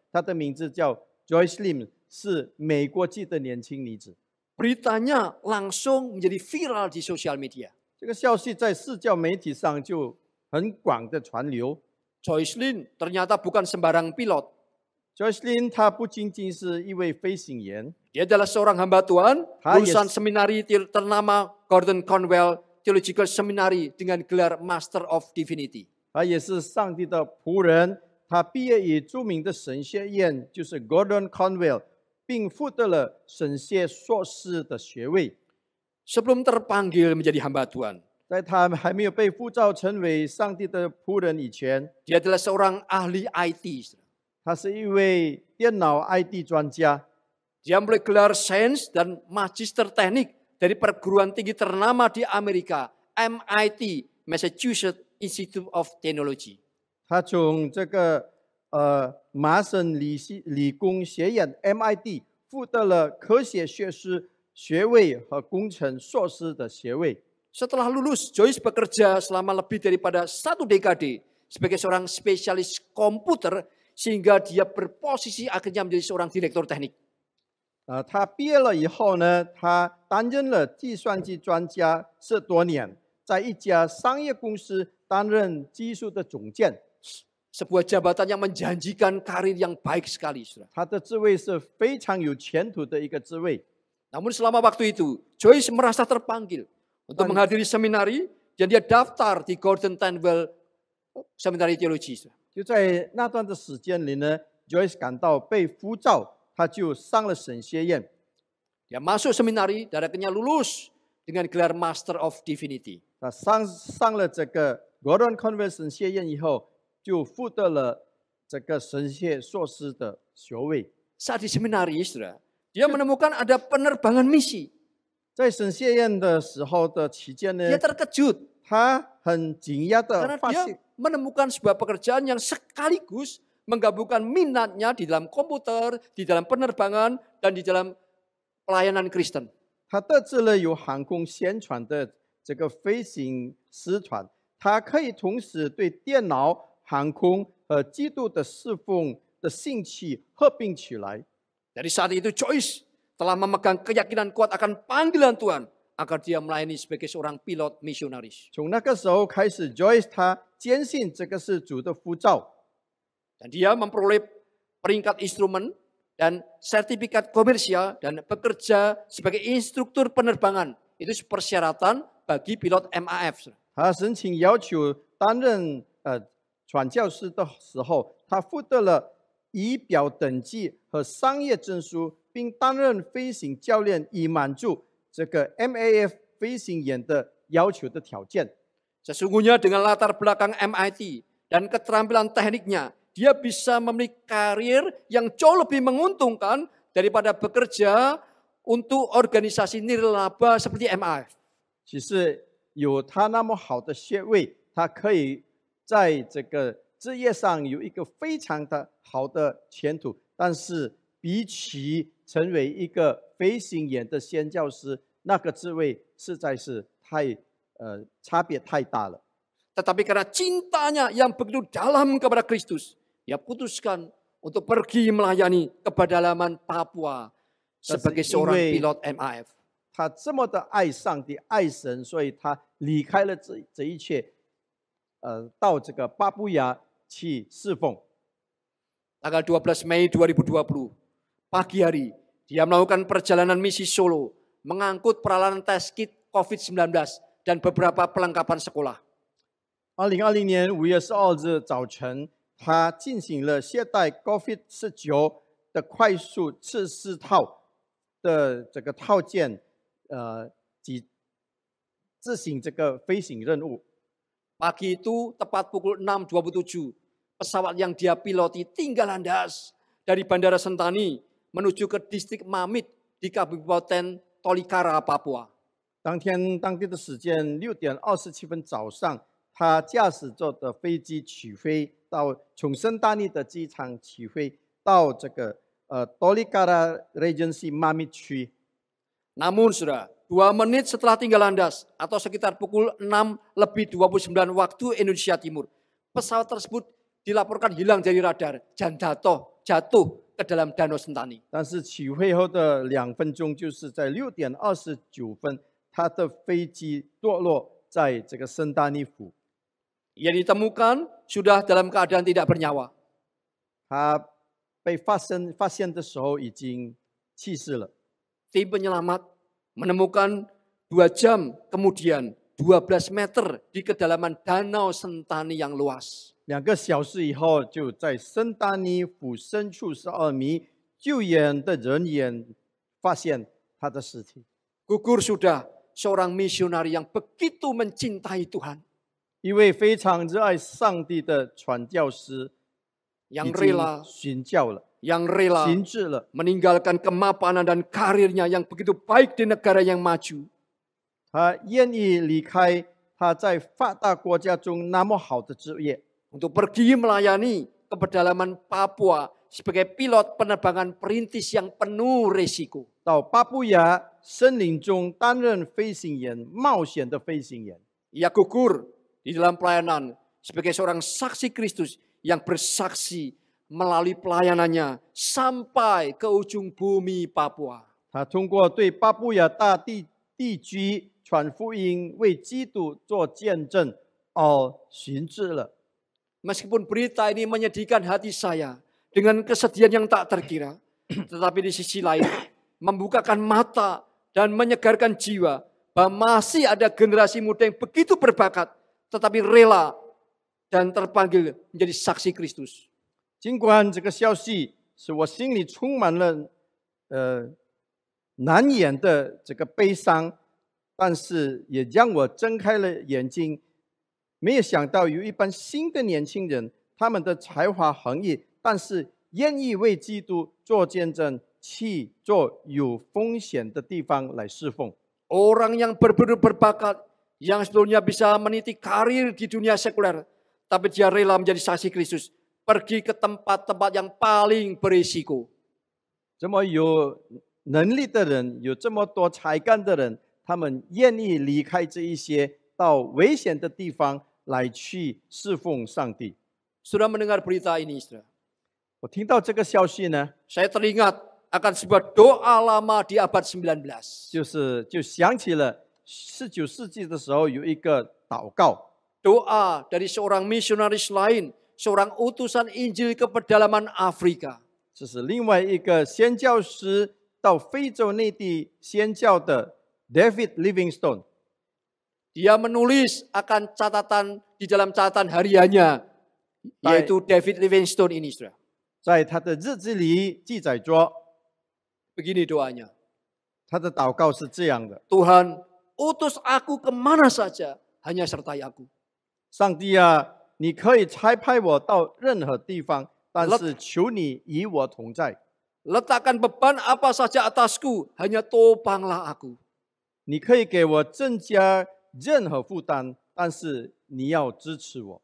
S4: 她的名字叫 Joyce Lim， 是美国籍的年轻女子。
S7: Beritanya langsung menjadi viral di sosial media.
S4: 这个消息在社交媒体上就很广的传流。
S7: Joyce Lin ternyata bukan sembarang pilot.
S4: Joyce Lin 她不仅仅是一位飞行员，
S7: Dia adalah seorang hamba Tuhan,
S4: Yes.
S7: lulusan seminari ternama Gordon Conwell Theological Seminary dengan gelar Master of Divinity.
S4: 她也是上帝的仆人。她毕业于著名的神学院，就是 Gordon Conwell 并获得了神学硕士的学位。
S7: Sebelum terpanggil menjadi hamba Tuhan,
S4: 在他还没有被呼召成为上帝的仆人以前，
S7: dia adalah seorang ahli IT.
S4: 他是一位电脑 IT 专家。
S7: Dia memperoleh gelar sains dan magister teknik dari perguruan tinggi ternama di Amerika, MIT, Massachusetts Institute of Technology.
S4: 他从这个麻省理工学院 MIT 获得了科学学士学位和工程硕士的学位。
S7: Setelah lulus, Joyce bekerja selama lebih daripada 1 dekade sebagai seorang spesialis komputer sehingga dia berposisi akhirnya menjadi seorang direktur teknik.
S4: 他毕业了以后呢，他担任了计算机专家10多年，在一家商业公司担任技术的总监。
S7: Sebuah jabatan yang menjanjikan karir yang baik sekali.
S4: 他的职位是非常有前途的一个职位。
S7: Namun selama waktu itu, Joyce merasa terpanggil untuk menghadiri seminari dan dia daftar di Gordon Tanwell Seminary Theology.
S4: 就在那段的时间里呢 ，Joyce 感到被呼召，他就上了神学院。
S7: Dia masuk seminari dan akhirnya lulus dengan gelar Master of Divinity.
S4: 他上了这个 Gordon Conwell 神学院以后，就获得了这个神学硕士的学位。
S7: Saat di seminari, saudara, dia menemukan ada penerbangan misi.
S4: 在神学院的时候的期间呢
S7: Dia，terkejut
S4: 他很惊讶的
S7: karena
S4: 发
S7: dia
S4: 现，
S7: menemukan sebuah pekerjaan yang sekaligus menggabungkan minatnya di dalam komputer, di dalam penerbangan, dan di dalam pelayanan Kristen.
S4: 他得知了有航空宣传的这个飞行师团，他可以同时对电脑、航空和基督的侍奉的兴趣合并起来。
S7: Dari saat itu Joyce telah memegang keyakinan kuat akan panggilan Tuhan agar dia melayani sebagai seorang pilot misionaris.
S4: 从那个时候开始 ，Joyce 他坚信这个是主的呼召，
S7: Dan dia memperoleh peringkat instrumen dan sertifikat komersial dan bekerja sebagai instruktur penerbangan. Itu persyaratan bagi pilot MAF.
S4: 他申请要求担任传教士的时候，他获得了仪表等级和商业证书，并担任飞行教练，以满足这个 MAF 飞行员的要求的条件。
S7: Sesungguhnya dengan latar belakang MIT dan keterampilan tekniknya, dia bisa memiliki karir yang jauh lebih menguntungkan daripada bekerja untuk organisasi nirlaba seperti MAF.
S4: 其实有他那么好的学位，他可以在这个职业上有一个非常的好的前途。但是比起成为一个飞行员的宣教师，那个职位实在是差别太大了。
S7: Tetapi karena cintanya yang begitu dalam kepada Kristus, dia putuskan untuk pergi melayani ke pedalaman Papua sebagai seorang pilot MAF.
S4: 他这么的爱上帝、爱神，所以他离开了这一切，到这个巴布亚去侍奉。
S7: Tanggal 12 Mei 2020, pagi hari, dia melakukan perjalanan misi Solo, mengangkut peralatan tes kit COVID-19 dan beberapa perlengkapan sekolah.
S4: 2020年5月12日早晨，他进行了携带 COVID-19 的快速测试套的这个套件，及执行这个飞行任务。
S7: Pagi itu tepat pukul 6.27, pesawat yang dia piloti tinggal landas dari Bandara Sentani menuju ke distrik Mamit di Kabupaten Tolikara, Papua.
S4: 当天当地的时间6点27分早上，他驾驶着的飞机起飞从圣丹尼的机场起飞到这个Tolikara Regency Mamit 区。
S7: Namun saudara, 2 menit setelah tinggal landas atau sekitar pukul 6:29 waktu Indonesia Timur, pesawat tersebut dilaporkan hilang dari radar dan jatuh ke dalam Danau Sentani.
S4: 但是起飞后的2分钟，就是在6点29分，他的飞机堕落在这个圣丹尼湖。
S7: Ia ditemukan sudah dalam keadaan tidak bernyawa.
S4: 他被发现的时候已经去世了。
S7: Tim penyelamat menemukan 2 jam kemudian 12 meter di kedalaman Danau Sentani yang luas.
S4: 2个小时以后，就在圣丹尼湖深处12米，救援的人员发现他的尸体。
S7: Gugur sudah seorang misionari yang begitu mencintai Tuhan.
S4: 一位非常热爱上帝的传教师已
S7: Yang
S4: 经
S7: rela,
S4: 殉教了，
S7: yang rela
S4: 行至了。
S7: meninggalkan kemapanan dan karirnya yang begitu baik di negara yang maju.
S4: 他愿意离开他在发达国家中那么好的职业，
S7: Untuk pergi melayani ke pedalaman Papua sebagai pilot penerbangan perintis yang penuh resiko.
S4: 到巴布亚森林中担任飞行员，冒险的飞行员。
S7: Ia gugur di dalam pelayanan sebagai seorang saksi Kristus yang bersaksi melalui pelayanannya sampai ke ujung bumi Papua.
S4: 他通过对巴布亚大地区传福音，为基督做见证，殉职了。
S7: Meskipun berita ini menyedihkan hati saya dengan kesedihan yang tak terkira, tetapi di sisi lain membukakan mata dan menyegarkan jiwa bahwa masih ada generasi muda yang begitu berbakat, tetapi rela dan terpanggil menjadi saksi Kristus.
S4: 尽管这个消息使我心里充满了难言的这个悲伤，但是也让我睁开了眼睛。没有想到有一班新的年轻人，他们的才华横溢，但是愿意为基督做见证，去做有风险的地方来侍奉。
S7: Orang yang berbakat, yang sebelumnya bisa meniti karir di dunia sekuler, tapi dia rela menjadi saksi Kristus, pergi ke tempat-tempat yang paling berisiko.
S4: 这么有能力的人，有这么多才干的人，他们愿意离开这一些，到危险的地方来去侍奉上帝。
S7: Sudah mendengar berita ini, saudara?
S4: 我听到这个消息呢，
S7: Saya teringat akan sebuah doa lama di abad 19.
S4: 就想起了19世纪的时候有一个祷告，
S7: Doa dari seorang misionaris lain, seorang utusan Injil ke pedalaman Afrika.
S4: 这是另外一个宣教师到非洲内地宣教的 David Livingstone。
S7: Dia menulis akan catatan di dalam catatan hariannya, yaitu David Livingstone ini, saudara.
S4: 在他的日记里记载着，
S7: Begini doanya.
S4: 他的祷告是这样的：
S7: Tuhan, utus aku kemana saja, hanya sertai aku.
S4: 上帝啊，你可以差派我到任何地方，但是求你与我同在。
S7: Letakkan beban apa saja atasku, hanya topanglah aku.
S4: 你可以给我增加任何负担，但是你要支持我。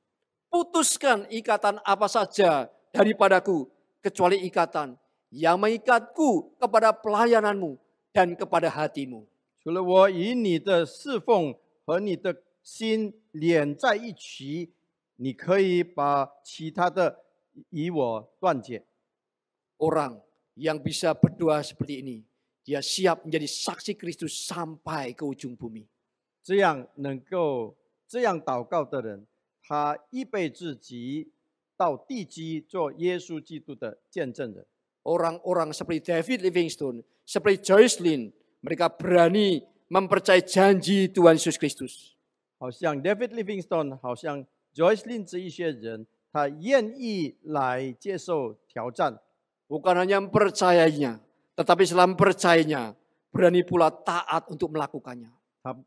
S7: Putuskan ikatan apa saja daripadaku, kecuali ikatan yang mengikatku kepada pelayananmu dan kepada hatimu.
S4: 除了我与你的侍奉和你的心连在一起，你可以把其他的与我断绝。
S7: Orang yang bisa berdoa seperti ini, dia siap menjadi saksi Kristus sampai ke ujung bumi.
S4: 这样祷告的人，他预备自己到地基做耶稣基督的见证人。
S7: Orang-orang seperti David Livingstone, seperti Joycelyn, mereka berani mempercayai janji Tuhan Yesus Kristus.
S4: 好像 David Livingstone， 好像 Joycelyn 这一些人，他愿意来接受挑战。
S7: Bukan hanya mempercayainya, tetapi setelah mempercayainya, berani pula taat untuk melakukannya.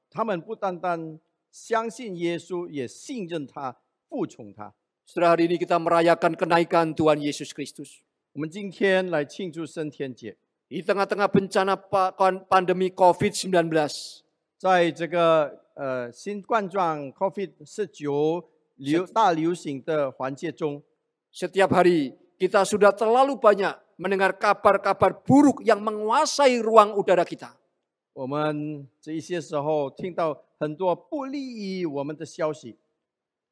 S4: 他们不单单相信耶稣，也信任他，服从他。
S7: Setelah hari ini kita merayakan kenaikan Tuhan Yesus Kristus.
S4: 我们今天来庆祝升天节，
S7: Di tengah-tengah bencana pandemi COVID-19,
S4: 在这个新冠状 COVID-19 大流行的环节中，
S7: setiap hari kita sudah terlalu banyak mendengar kabar-kabar buruk yang menguasai ruang udara kita.
S4: 我们这一些时候听到很多不利于我们的消息。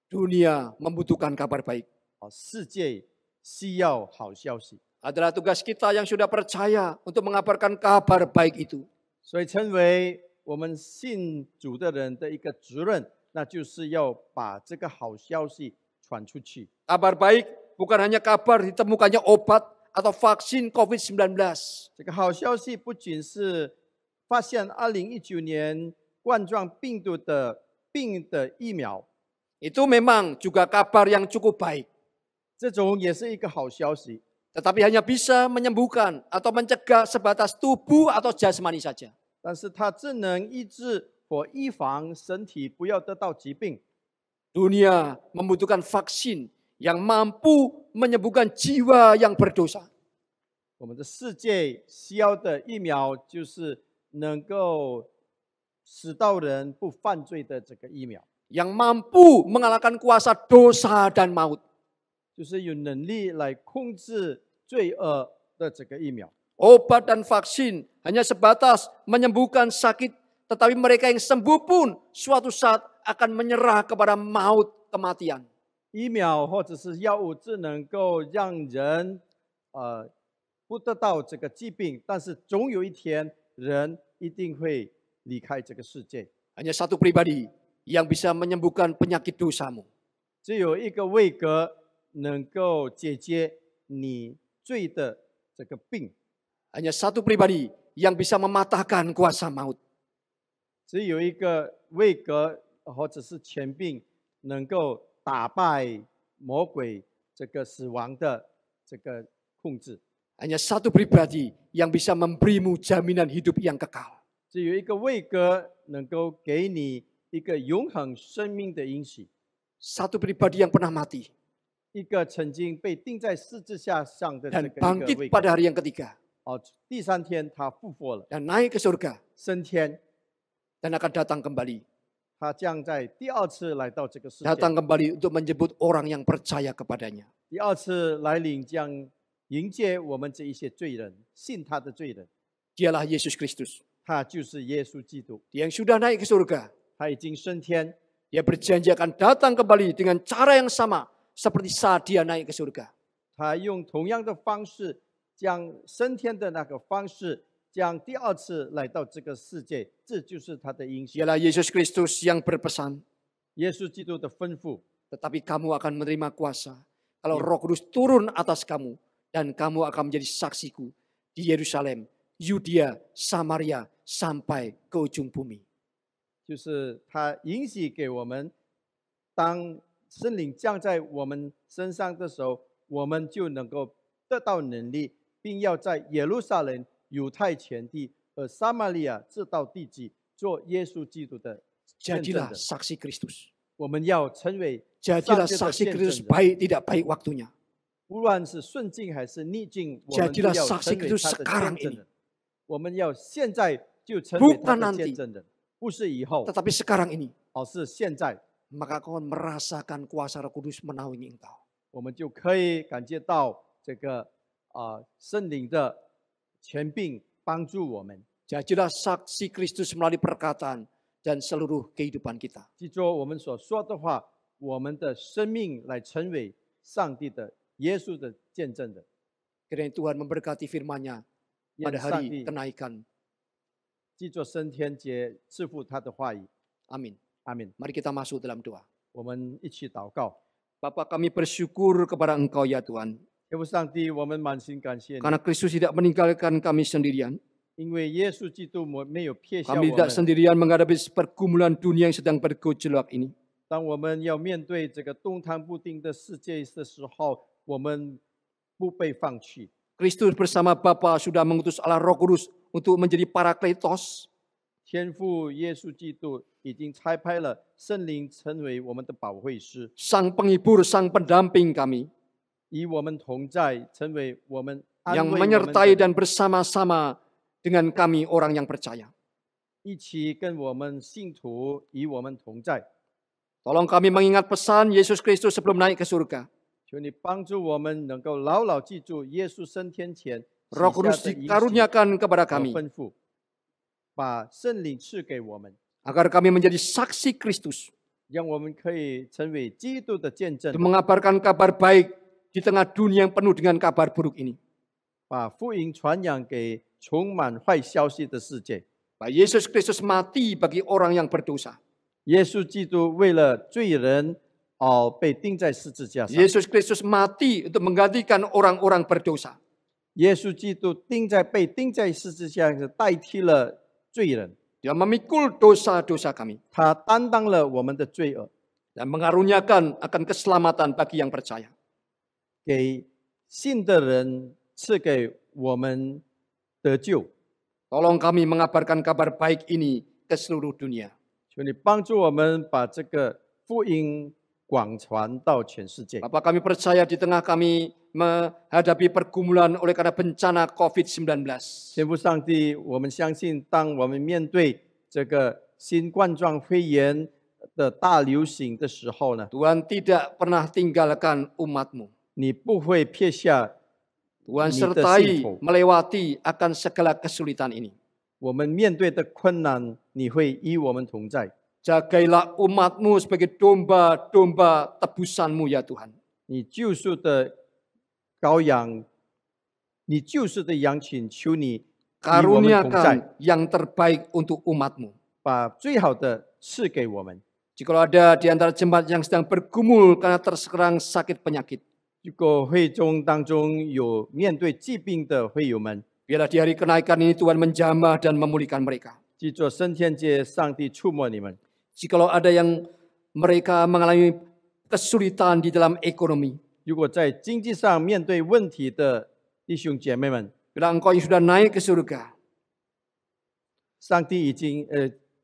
S7: Dunia membutuhkan kabar baik.
S4: 世界需要好消息，
S7: Adalah tugas kita yang sudah percaya untuk mengabarkan kabar baik itu.
S4: 所以成为我们信主的人的一个责任，那就是要把这个好消息传出去。
S7: Kabar baik bukan hanya kabar ditemukannya obat atau vaksin COVID-19.
S4: 这个好消息不仅是发现2019年冠状病毒的病的疫苗，
S7: Itu memang juga kabar yang cukup baik.
S4: 这种也是一个好消息。
S7: tetapi hanya bisa menyembuhkan atau mencegah sebatas tubuh atau jasmani saja.
S4: 但是它只能医治或预防身体不要得到疾病。
S7: Dunia membutuhkan vaksin yang mampu menyembuhkan jiwa yang berdosa.
S4: 我们的世界需要的疫苗就是能够使到人不犯罪的这个疫苗，
S7: Yang mampu mengalahkan kuasa dosa dan maut.
S4: 就是有能力来控制罪恶的这个疫苗。
S7: Obat dan vaksin hanya sebatas menyembuhkan sakit, tetapi mereka yang sembuh pun suatu saat akan menyerah kepada maut kematian.
S4: 疫苗或者是药物只能够让人不得到这个疾病，但是总有一天人一定会离开这个世界。
S7: Hanya satu pribadi yang bisa menyembuhkan penyakit dosamu.
S4: 只有一个位格能够解决你罪的这个病，
S7: Hanya satu pribadi yang bisa mematahkan kuasa maut.
S4: 只有一个位格或者是权柄能够打败魔鬼这个死亡的这个控制。
S7: Hanya satu pribadi yang bisa memberimu jaminan hidup yang kekal.
S4: 只有一个位格能够给你一个永恒生命的应许。
S7: Satu pribadi yang pernah mati
S4: 一个曾经被钉在十字架上的这
S7: dan
S4: 个一个
S7: bangkit
S4: 位格，
S7: pada hari yang ketiga
S4: 第三天他复活了，
S7: dan naik ke surga
S4: 升天，
S7: dan akan datang kembali.
S4: 他将在第二次来到这个世界，
S7: Datang kembali untuk menjemput orang yang percaya kepadanya.
S4: 第二次来临将迎接我们这一些罪人，信他的罪人，
S7: Dialah Yesus Kristus.
S4: 他就是耶稣基督，
S7: Dia yang sudah naik ke surga.
S4: 他已经升天，
S7: Dia berjanji akan datang kembali dengan cara yang sama seperti saat dia naik ke surga.
S4: 他用同样的方式，将升天的那个方式，将第二次来到这个世界，这就是他的应许。
S7: Dialah Yesus Kristus yang berpesan,
S4: 耶稣基督的吩咐，
S7: tetapi kamu akan menerima kuasa kalau Roh Kudus turun atas kamu dan kamu akan menjadi saksiku di Yerusalem, Yudea, Samaria sampai ke ujung bumi.
S4: 就是他允许给我们，当圣灵降在我们身上的时候，我们就能够得到能力，并要在耶路撒冷、犹太全地和撒玛利亚直到地极，做耶稣基督的见证
S7: Jadilah
S4: 人。
S7: saksi Kristus.
S4: 我们要成为
S7: Jadilah
S4: 上帝
S7: saksi
S4: 的见
S7: Kristus
S4: 证人，
S7: baik tidak baik waktunya.
S4: 无论是顺境还是逆境，我们都
S7: Jadilah
S4: 要
S7: saksi
S4: 成为
S7: Kristus
S4: 他的
S7: sekarang
S4: 见证
S7: ini.
S4: 人。我们要现在就成为他
S7: Bukan
S4: 的
S7: nanti.
S4: 见证人，不是以后，
S7: Tetapi sekarang ini,
S4: 而是现在。
S7: maka kau akan merasakan kuasa Roh Kudus menaungi engkau.
S4: 我们就可以感觉到这个圣灵的权柄帮助我们。
S7: Jadilah saksi Kristus melalui perkataan dan seluruh kehidupan kita.
S4: 记住我们所说的话，我们的生命来成为上帝的耶稣的见证人。
S7: Kiranya Tuhan memberkati firman-Nya
S4: 愿
S7: pada
S4: 上
S7: hari
S4: 帝
S7: kenaikan.
S4: 记住升天节赐福他的话语。
S7: Amin.
S4: 阿门。
S7: Mari kita masuk dalam doa.
S4: 我们一起祷告。
S7: Bapa, kami bersyukur kepada Engkau ya Tuhan.
S4: 耶父上帝，我们满心感谢你，
S7: Karena Kristus tidak meninggalkan kami sendirian.
S4: 因为耶稣基督没有撇下我
S7: Kami tidak
S4: 们。
S7: sendirian menghadapi pergumulan dunia yang sedang bergejolak ini.
S4: 当我们要面对这个动弹不定的世界的时候，我们不被放弃。
S7: Kristus bersama Bapa sudah mengutus Allah Roh Kudus untuk menjadi Parakletos.
S4: 天父耶稣基督已经差派了圣灵成为我们的保惠师，
S7: Sang penghibur, sang pendamping kami.
S4: 与我们同在，成为我们安
S7: Yang
S4: 慰我们
S7: menyertai
S4: 的
S7: dan bersama-sama dengan kami orang yang percaya.
S4: 一起跟我们信徒与我们同在。
S7: Tolong kami mengingat pesan Yesus Kristus sebelum naik ke surga.
S4: 求你帮助我们能够牢牢记住耶稣升天前
S7: Roh
S4: 许
S7: Kudus
S4: 下的应许
S7: dikaruniakan kepada
S4: 和
S7: kami.
S4: 吩咐，把圣灵赐给我们，
S7: Agar kami menjadi saksi Kristus.
S4: 让我们可以成为基督的见证
S7: Untuk，mengabarkan kabar baik di tengah dunia yang penuh dengan kabar buruk ini.
S4: 把福音传扬给充满坏消息的世界。
S7: Bahwa Yesus Kristus mati bagi orang yang berdosa.
S4: 耶稣基督为了罪人被钉在十字架上。
S7: Yesus Kristus mati untuk menggantikan orang-orang berdosa.
S4: 耶稣基督被钉在十字架上，代替了罪人，
S7: Dia memikul dosa-dosa kami.
S4: 他担当了我们的罪恶，
S7: Dan mengaruniakan akan keselamatan bagi yang percaya.
S4: 给信的人赐给我们得救。
S7: Tolong kami mengabarkan kabar baik ini ke seluruh dunia.
S4: 求你帮助我们把这个福音广传到全世界。
S7: Bapak, kami percaya di tengah kami menghadapi pergumulan oleh karena bencana COVID-19.
S4: 天父上帝，我们相信，当我们面对这个新冠状肺炎的大流行的时候呢，
S7: Tuhan tidak pernah tinggalkan umat-Mu.
S4: 你不会撇下
S7: Tuhan
S4: 你的信
S7: sertai
S4: 徒。
S7: melewati akan segala kesulitan ini.
S4: 我们面对的困难，你会与我们同在。
S7: Jagailah umat-Mu sebagai domba-domba tebusan-Mu ya Tuhan.
S4: 你救赎的羔羊，你救赎的羊群，求你与我们同在，
S7: Karuniakan yang terbaik untuk umat-Mu.
S4: 把最好的赐给我们。
S7: Jikalau ada di antara jemaat yang sedang bergumul karena terserang sakit penyakit,
S4: 如果会中当中有面对疾病的会友们，
S7: biarlah di hari kenaikan ini Tuhan menjamah dan memulihkan mereka.
S4: 记住升天节，上帝触摸你们。
S7: Jikalau ada yang mereka mengalami kesulitan di dalam ekonomi,
S4: 如果在经济上面对问题的弟兄姐妹们，
S7: bila engkau yang sudah naik ke surga,
S4: 上帝已经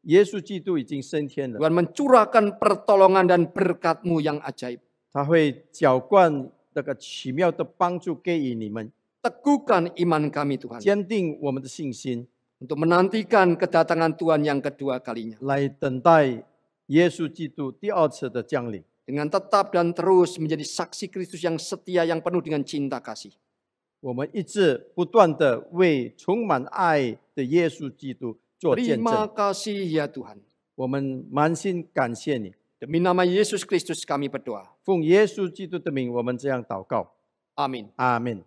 S4: 耶稣基督已经升天了，
S7: Tuhan mencurahkan pertolongan dan berkat-Mu yang ajaib.
S4: 他会浇灌那个奇妙的帮助给予你们，
S7: Teguhkan iman kami Tuhan,
S4: 坚定我们的信心，
S7: untuk menantikan kedatangan Tuhan yang kedua kalinya.
S4: 来等待耶稣基督第二次的降临。
S7: Dengan tetap dan terus menjadi saksi Kristus yang setia yang penuh dengan cinta kasih.
S4: 我们一直不断的为充满爱的耶稣基督做见
S7: Terima
S4: 证。
S7: kasih ya Tuhan.
S4: 我们满心感谢你，
S7: Demi nama Yesus Kristus kami berdoa.
S4: 奉耶稣基督的名，我们这样祷告，
S7: Amin.
S4: 阿门。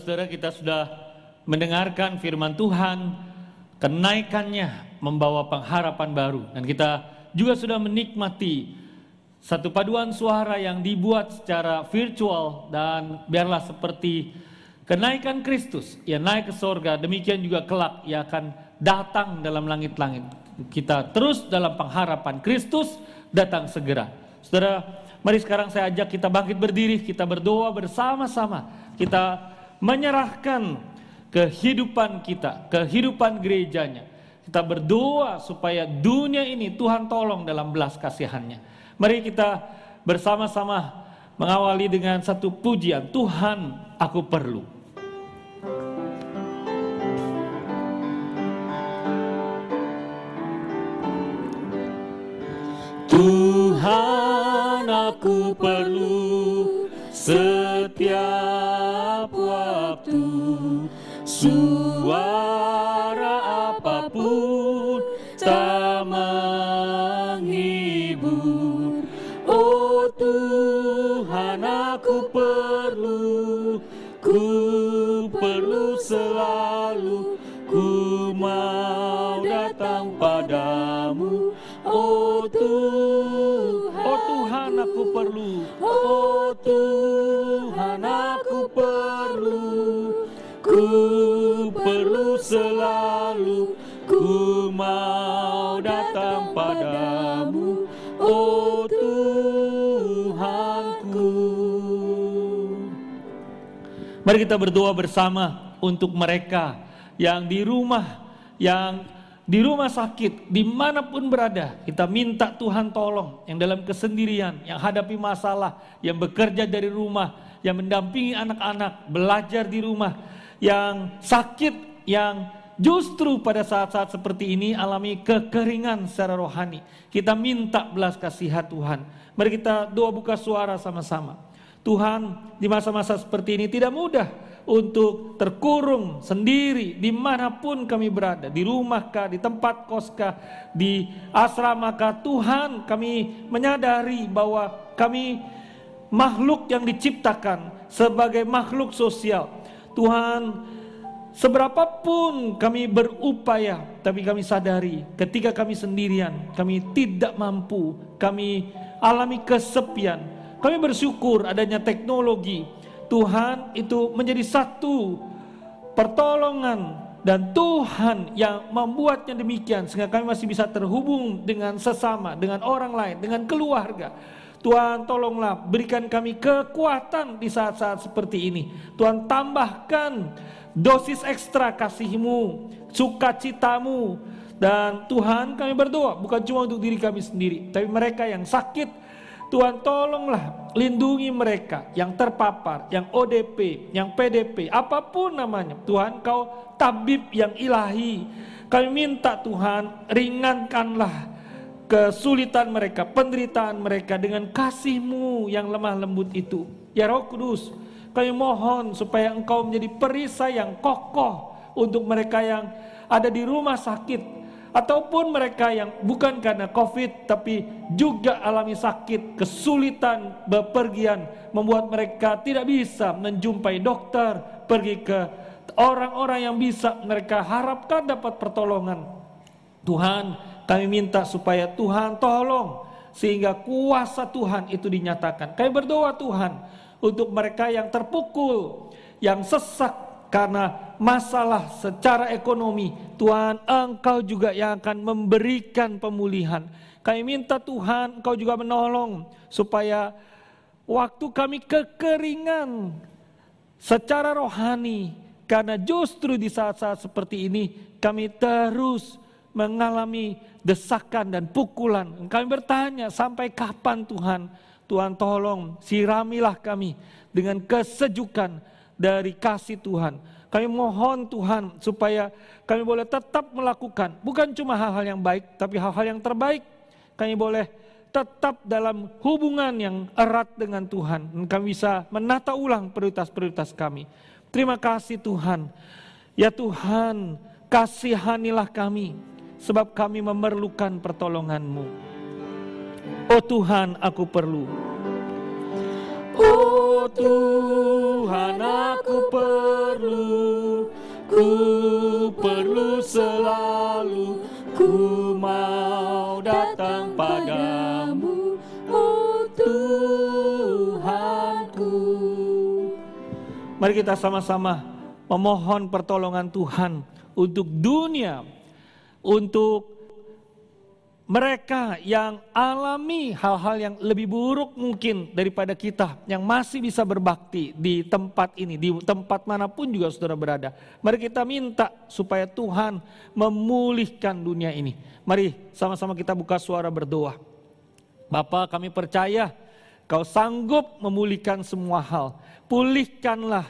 S8: saudara-saudara, kita sudah mendengarkan firman Tuhan, kenaikannya membawa pengharapan baru. Dan kita juga sudah menikmati satu paduan suara yang dibuat secara virtual. Dan biarlah seperti kenaikan Kristus, ia naik ke sorga, demikian juga kelak ia akan datang dalam langit-langit. Kita terus dalam pengharapan Kristus datang segera. Saudara, mari sekarang saya ajak kita bangkit berdiri, kita berdoa bersama-sama. Kita menyerahkan kehidupan kita, kehidupan gerejanya. Kita berdoa supaya dunia ini Tuhan tolong dalam belas kasihan-Nya. Mari kita bersama-sama mengawali dengan satu pujian, Tuhan aku perlu.
S6: Tuhan aku perlu setiap waktu, suara apapun tak menghibur. Oh Tuhan aku perlu selalu, ku mau datang padamu. Oh Tuhan aku perlu, oh Tuhan aku perlu selalu, ku mau datang padamu. Oh Tuhanku. Mari kita berdoa bersama untuk mereka yang di rumah, sakit, dimanapun berada. Kita minta Tuhan tolong, yang dalam kesendirian, yang hadapi masalah, yang bekerja dari rumah, yang mendampingi anak-anak, belajar di rumah, yang sakit, yang justru pada saat-saat seperti ini alami kekeringan secara rohani. Kita minta belas kasihan Tuhan. Mari kita doa buka suara sama-sama. Tuhan, di masa-masa seperti ini tidak mudah untuk terkurung sendiri dimanapun kami berada, di rumahkah, di tempat koskah, di asramakah. Tuhan, kami menyadari bahwa kami makhluk yang diciptakan sebagai makhluk sosial. Tuhan, seberapapun kami berupaya, tapi kami sadari ketika kami sendirian, kami tidak mampu, kami alami kesepian. Kami bersyukur adanya teknologi. Tuhan, itu menjadi satu pertolongan, dan Tuhan yang membuatnya demikian sehingga kami masih bisa terhubung dengan sesama, dengan orang lain, dengan keluarga. Tuhan, tolonglah berikan kami kekuatan di saat-saat seperti ini. Tuhan, tambahkan dosis ekstra kasih-Mu, sukacita-Mu. Dan Tuhan, kami berdoa bukan cuma untuk diri kami sendiri, tapi mereka yang sakit. Tuhan, tolonglah lindungi mereka yang terpapar, yang ODP, yang PDP, apapun namanya. Tuhan, Kau tabib yang ilahi. Kami minta Tuhan, ringankanlah kesulitan mereka, penderitaan mereka dengan kasih-Mu yang lemah lembut itu. Ya Roh Kudus, kami mohon supaya Engkau menjadi perisai yang kokoh untuk mereka yang ada di rumah sakit, ataupun mereka yang bukan karena COVID tapi juga alami sakit, kesulitan bepergian membuat mereka tidak bisa menjumpai dokter, pergi ke orang-orang yang bisa mereka harapkan dapat pertolongan. Tuhan, kami minta supaya Tuhan tolong sehingga kuasa Tuhan itu dinyatakan. Kami berdoa Tuhan untuk mereka yang terpukul, yang sesak karena masalah secara ekonomi. Tuhan, Engkau juga yang akan memberikan pemulihan. Kami minta Tuhan, Engkau juga menolong supaya waktu kami kekeringan secara rohani, karena justru di saat-saat seperti ini kami terus mengalami desakan dan pukulan. Kami bertanya, sampai kapan Tuhan? Tuhan, tolong siramilah kami dengan kesejukan dari kasih Tuhan. Kami mohon Tuhan supaya kami boleh tetap melakukan bukan cuma hal-hal yang baik, tapi hal-hal yang terbaik. Kami boleh tetap dalam hubungan yang erat dengan Tuhan, dan kami bisa menata ulang prioritas-prioritas kami. Terima kasih Tuhan. Ya Tuhan, kasihanilah kami, sebab kami memerlukan pertolongan-Mu. Oh Tuhan, aku perlu. Oh Oh Tuhan, aku perlu selalu, ku mau datang padamu, oh Tuhanku. Mari kita sama-sama memohon pertolongan Tuhan untuk dunia, untuk mereka yang alami hal-hal yang lebih buruk mungkin daripada kita, yang masih bisa berbakti di tempat ini, di tempat manapun juga saudara berada. Mari kita minta supaya Tuhan memulihkan dunia ini. Mari sama-sama kita buka suara berdoa. Bapa, kami percaya Kau sanggup memulihkan semua hal. Pulihkanlah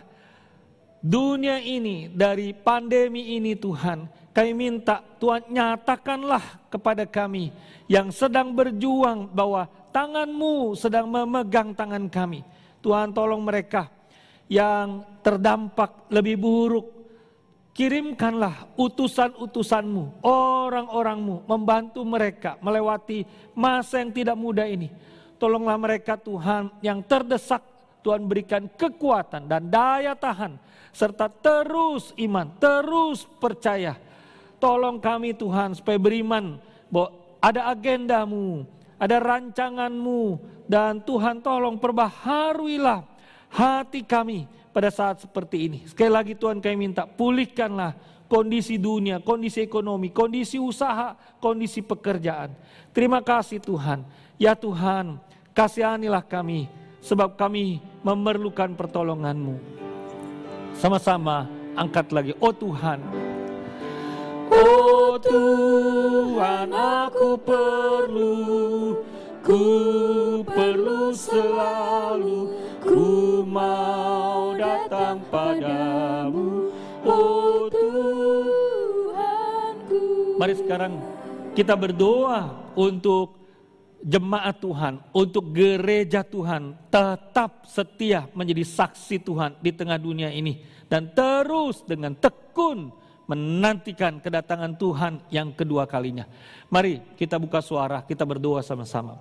S6: dunia ini dari pandemi ini Tuhan. Kami minta Tuhan nyatakanlah kepada kami yang sedang berjuang bahwa tangan-Mu sedang memegang tangan kami. Tuhan, tolong mereka yang terdampak lebih buruk. Kirimkanlah utusan-utusan-Mu, orang-orang-Mu, membantu mereka melewati masa yang tidak mudah ini. Tolonglah mereka Tuhan yang terdesak, Tuhan berikan kekuatan dan daya tahan, serta terus iman, terus percaya. Tolong kami Tuhan supaya beriman bahwa ada agendamu, ada rancanganmu, dan Tuhan tolong perbaharuilah hati kami pada saat seperti ini. Sekali lagi Tuhan kami minta pulihkanlah kondisi dunia, kondisi ekonomi, kondisi usaha, kondisi pekerjaan. Terima kasih Tuhan. Ya Tuhan, kasihanilah kami sebab kami memerlukan pertolongan-Mu. Sama-sama angkat lagi, oh Tuhan. Oh Tuhan, aku perlu selalu, ku mau datang padamu, oh Tuhanku. Mari sekarang kita berdoa untuk jemaat Tuhan, untuk gereja Tuhan tetap setia menjadi saksi Tuhan di tengah dunia ini, dan terus dengan tekun menantikan kedatangan Tuhan yang kedua kalinya. Mari kita buka suara, kita berdoa sama-sama.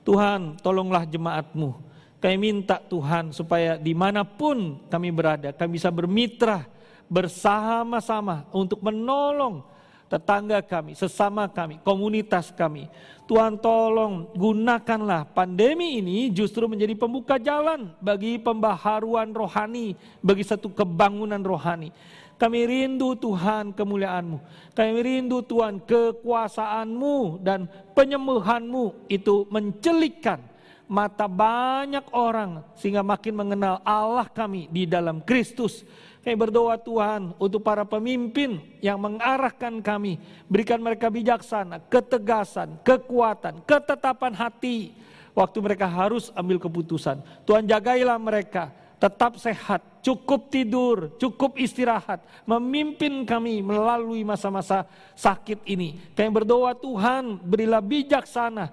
S6: Tuhan, tolonglah jemaat-Mu. Kami minta Tuhan supaya dimanapun kami berada, kami bisa bermitra bersama-sama untuk menolong tetangga kami, sesama kami, komunitas kami. Tuhan tolong gunakanlah pandemi ini justru menjadi pembuka jalan bagi pembaharuan rohani, bagi satu kebangunan rohani. Kami rindu Tuhan kemuliaan-Mu. Kami rindu Tuhan kekuasaan-Mu dan penyembuhan-Mu itu mencelikkan mata banyak orang sehingga makin mengenal Allah kami di dalam Kristus. Kami berdoa Tuhan untuk para pemimpin yang mengarahkan kami. Berikan mereka bijaksana, ketegasan, kekuatan, ketetapan hati. Waktu mereka harus ambil keputusan. Tuhan jagailah mereka, tetap sehat, cukup tidur, cukup istirahat. Memimpin kami melalui masa-masa sakit ini. Kami berdoa Tuhan berilah bijaksana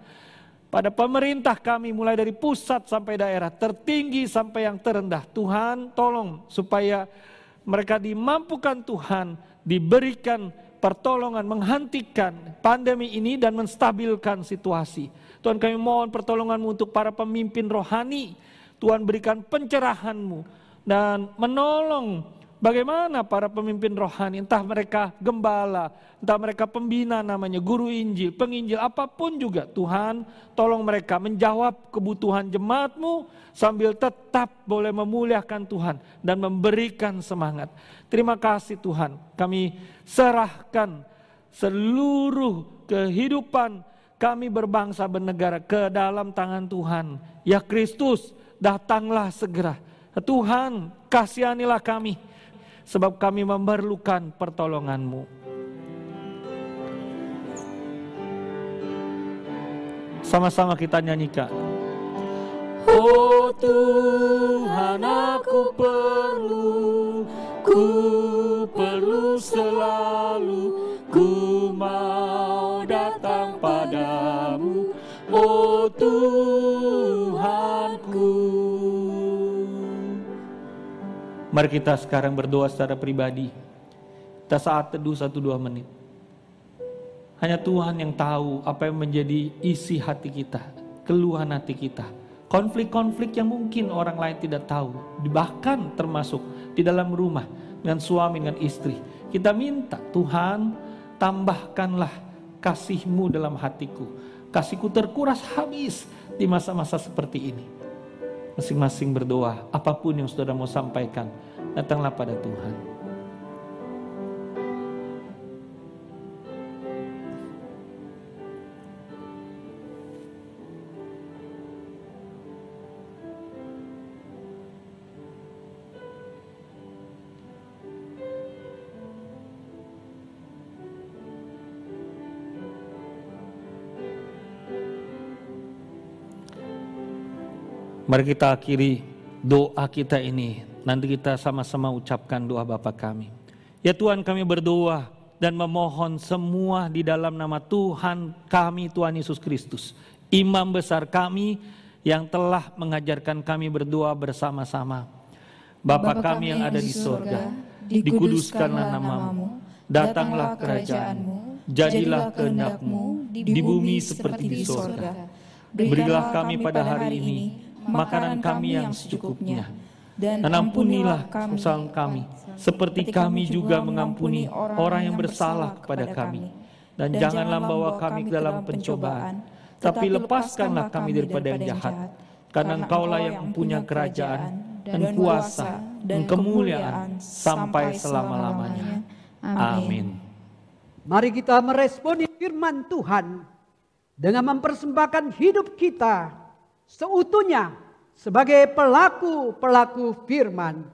S6: pada pemerintah kami mulai dari pusat sampai daerah, tertinggi sampai yang terendah. Tuhan tolong supaya mereka dimampukan Tuhan, diberikan pertolongan menghentikan pandemi ini dan menstabilkan situasi. Tuhan kami mohon pertolongan-Mu untuk para pemimpin rohani. Tuhan berikan pencerahan-Mu dan menolong bagaimana para pemimpin rohani, entah mereka gembala, entah mereka pembina namanya, guru Injil, penginjil, apapun juga. Tuhan tolong mereka menjawab kebutuhan jemaat-Mu sambil tetap boleh memuliakan Tuhan dan memberikan semangat. Terima kasih Tuhan, kami serahkan seluruh kehidupan kami berbangsa bernegara ke dalam tangan Tuhan. Ya Kristus, datanglah segera. Tuhan, kasihanilah kami, sebab kami memerlukan pertolongan-Mu. Sama-sama kita nyanyikan. Oh Tuhan, aku perlu selalu, ku mau datang padamu, oh Tuhanku. Mari kita sekarang berdoa secara pribadi. Kita saat teduh 1-2 menit. Hanya Tuhan yang tahu apa yang menjadi isi hati kita, keluhan hati kita. konflik-konflik yang mungkin orang lain tidak tahu, bahkan termasuk di dalam rumah dengan suami, dengan istri. Kita minta, Tuhan, tambahkanlah kasih-Mu dalam hatiku. Kasihku terkuras habis di masa-masa seperti ini. Masing-masing berdoa, apapun yang saudara mau sampaikan, datanglah pada Tuhan. Mari kita akhiri doa kita ini. Nanti kita sama-sama ucapkan doa Bapa kami. Ya Tuhan, kami berdoa dan memohon semua di dalam nama Tuhan kami, Tuhan Yesus Kristus. Imam besar kami yang telah mengajarkan kami berdoa bersama-sama. Bapa kami yang ada di sorga, dikuduskanlah namamu, datanglah kerajaan-Mu, jadilah kehendak-Mu di bumi seperti di sorga. Berilah kami pada hari ini makanan kami yang secukupnya, dan ampunilah kesalahan kami, seperti kami juga mengampuni orang yang bersalah kepada kami. Dan janganlah bawa kami ke dalam pencobaan, tapi lepaskanlah kami daripada yang jahat. Karena Engkaulah yang mempunyai kerajaan, dan kuasa, dan kemuliaan, sampai selama-lamanya. Amin.
S5: Mari kita meresponi firman Tuhan dengan mempersembahkan hidup kita seutuhnya sebagai pelaku-pelaku firman.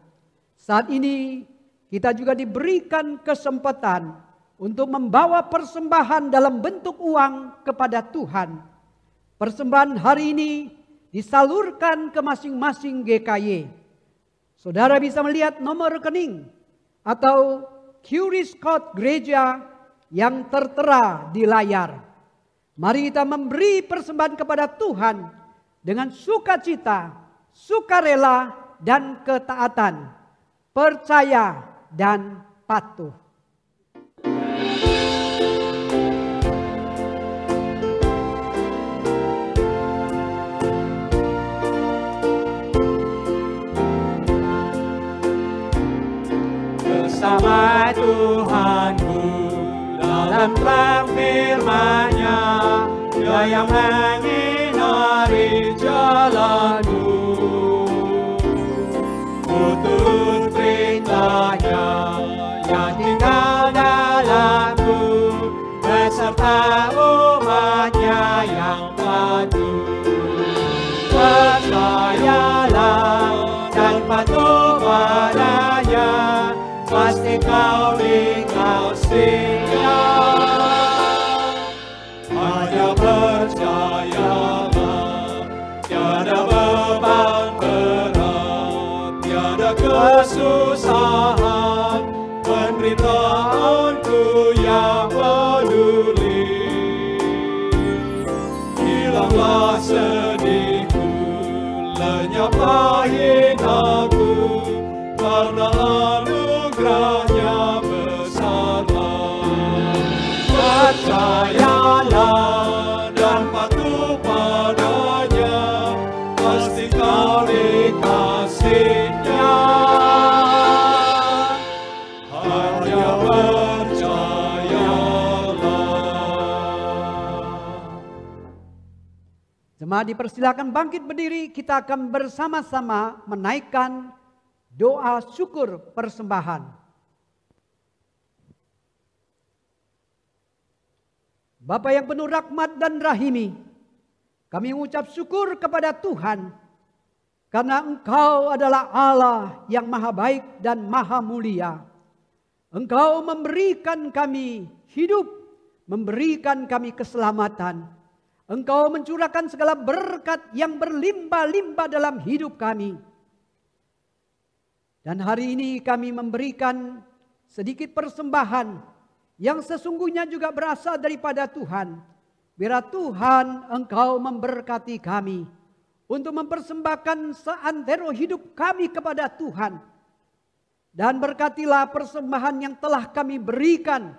S5: Saat ini kita juga diberikan kesempatan untuk membawa persembahan dalam bentuk uang kepada Tuhan. Persembahan hari ini disalurkan ke masing-masing GKY. Saudara bisa melihat nomor rekening atau QRIS code gereja yang tertera di layar. Mari kita memberi persembahan kepada Tuhan dengan sukacita, sukarela, dan ketaatan, percaya dan patuh.
S9: Bersama Tuhanku dalam terang firman-Nya, Dia yang menyinari jalanku, turut perintah-Nya yang tinggal dalamku, beserta umat-Nya yang patuh. Percayalah dan patuh padanya, pasti kau dikasihinya. Hanya percayalah, tiada beban berat, tiada kesusahan, penderitaanku yang peduli. Hilanglah sedihku, lenyaplah hinaku, karena anugerah-Nya besarlah. Percayalah dan patuh padanya, pasti kau dikasihinya. Hanya percayalah.
S5: Jemaat dipersilakan bangkit berdiri, kita akan bersama-sama menaikkan doa syukur persembahan. Bapa yang penuh rahmat dan rahimi, kami mengucap syukur kepada Tuhan karena Engkau adalah Allah yang maha baik dan maha mulia. Engkau memberikan kami hidup, memberikan kami keselamatan. Engkau mencurahkan segala berkat yang berlimpah-limpah dalam hidup kami. Dan hari ini kami memberikan sedikit persembahan yang sesungguhnya juga berasal daripada Tuhan. Biar Tuhan Engkau memberkati kami untuk mempersembahkan seantero hidup kami kepada Tuhan. Dan berkatilah persembahan yang telah kami berikan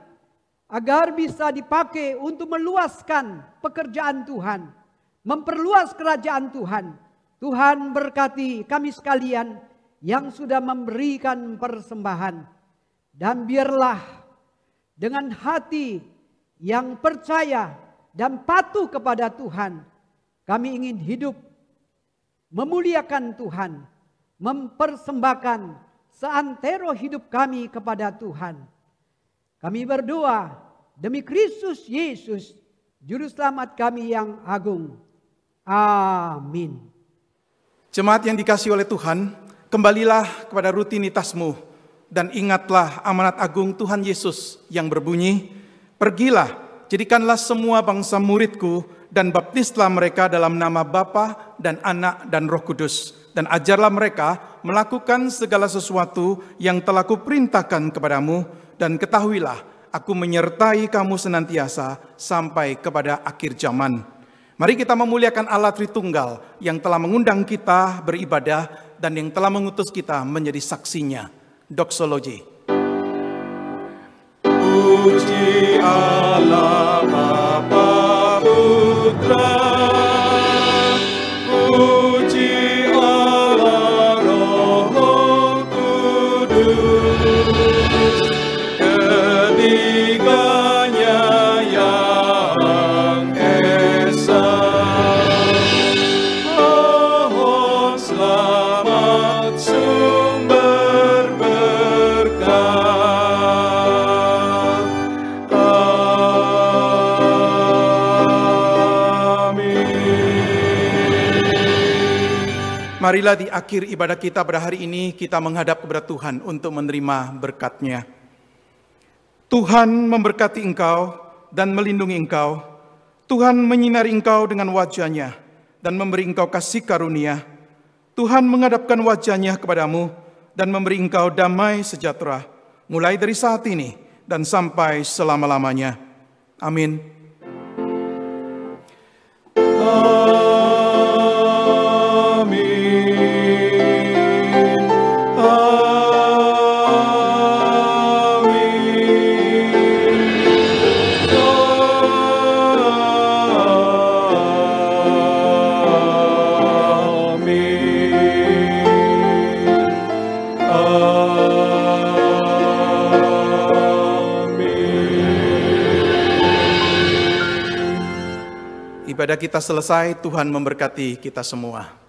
S5: agar bisa dipakai untuk meluaskan pekerjaan Tuhan, memperluas kerajaan Tuhan, Tuhan berkati kami sekalian yang sudah memberikan persembahan. Dan biarlah dengan hati yang percaya dan patuh kepada Tuhan, kami ingin hidup memuliakan Tuhan, mempersembahkan seantero hidup kami kepada Tuhan. Kami berdoa demi Kristus Yesus, Juru Selamat kami yang agung. Amin.
S1: Jemaat yang dikasihi oleh Tuhan, kembalilah kepada rutinitasmu dan ingatlah amanat agung Tuhan Yesus yang berbunyi, pergilah, jadikanlah semua bangsa muridku dan baptislah mereka dalam nama Bapa dan Anak dan Roh Kudus, dan ajarlah mereka melakukan segala sesuatu yang telah kuperintahkan kepadamu, dan ketahuilah aku menyertai kamu senantiasa sampai kepada akhir zaman. Mari kita memuliakan Allah Tritunggal yang telah mengundang kita beribadah dan yang telah mengutus kita menjadi saksinya. Doksologi.
S9: Puji Allah Bapa Putra, puji Allah Roh Kudus, ketiganya yang esa. Mohon selamat sumber berkah.
S1: Marilah di akhir ibadah kita pada hari ini kita menghadap kepada Tuhan untuk menerima berkat-Nya. Tuhan memberkati engkau dan melindungi engkau. Tuhan menyinari engkau dengan wajah-Nya dan memberi engkau kasih karunia. Tuhan menghadapkan wajah-Nya kepadamu dan memberi engkau damai sejahtera, mulai dari saat ini dan sampai selama-lamanya. Amin. Ibadah kita selesai, Tuhan memberkati kita semua.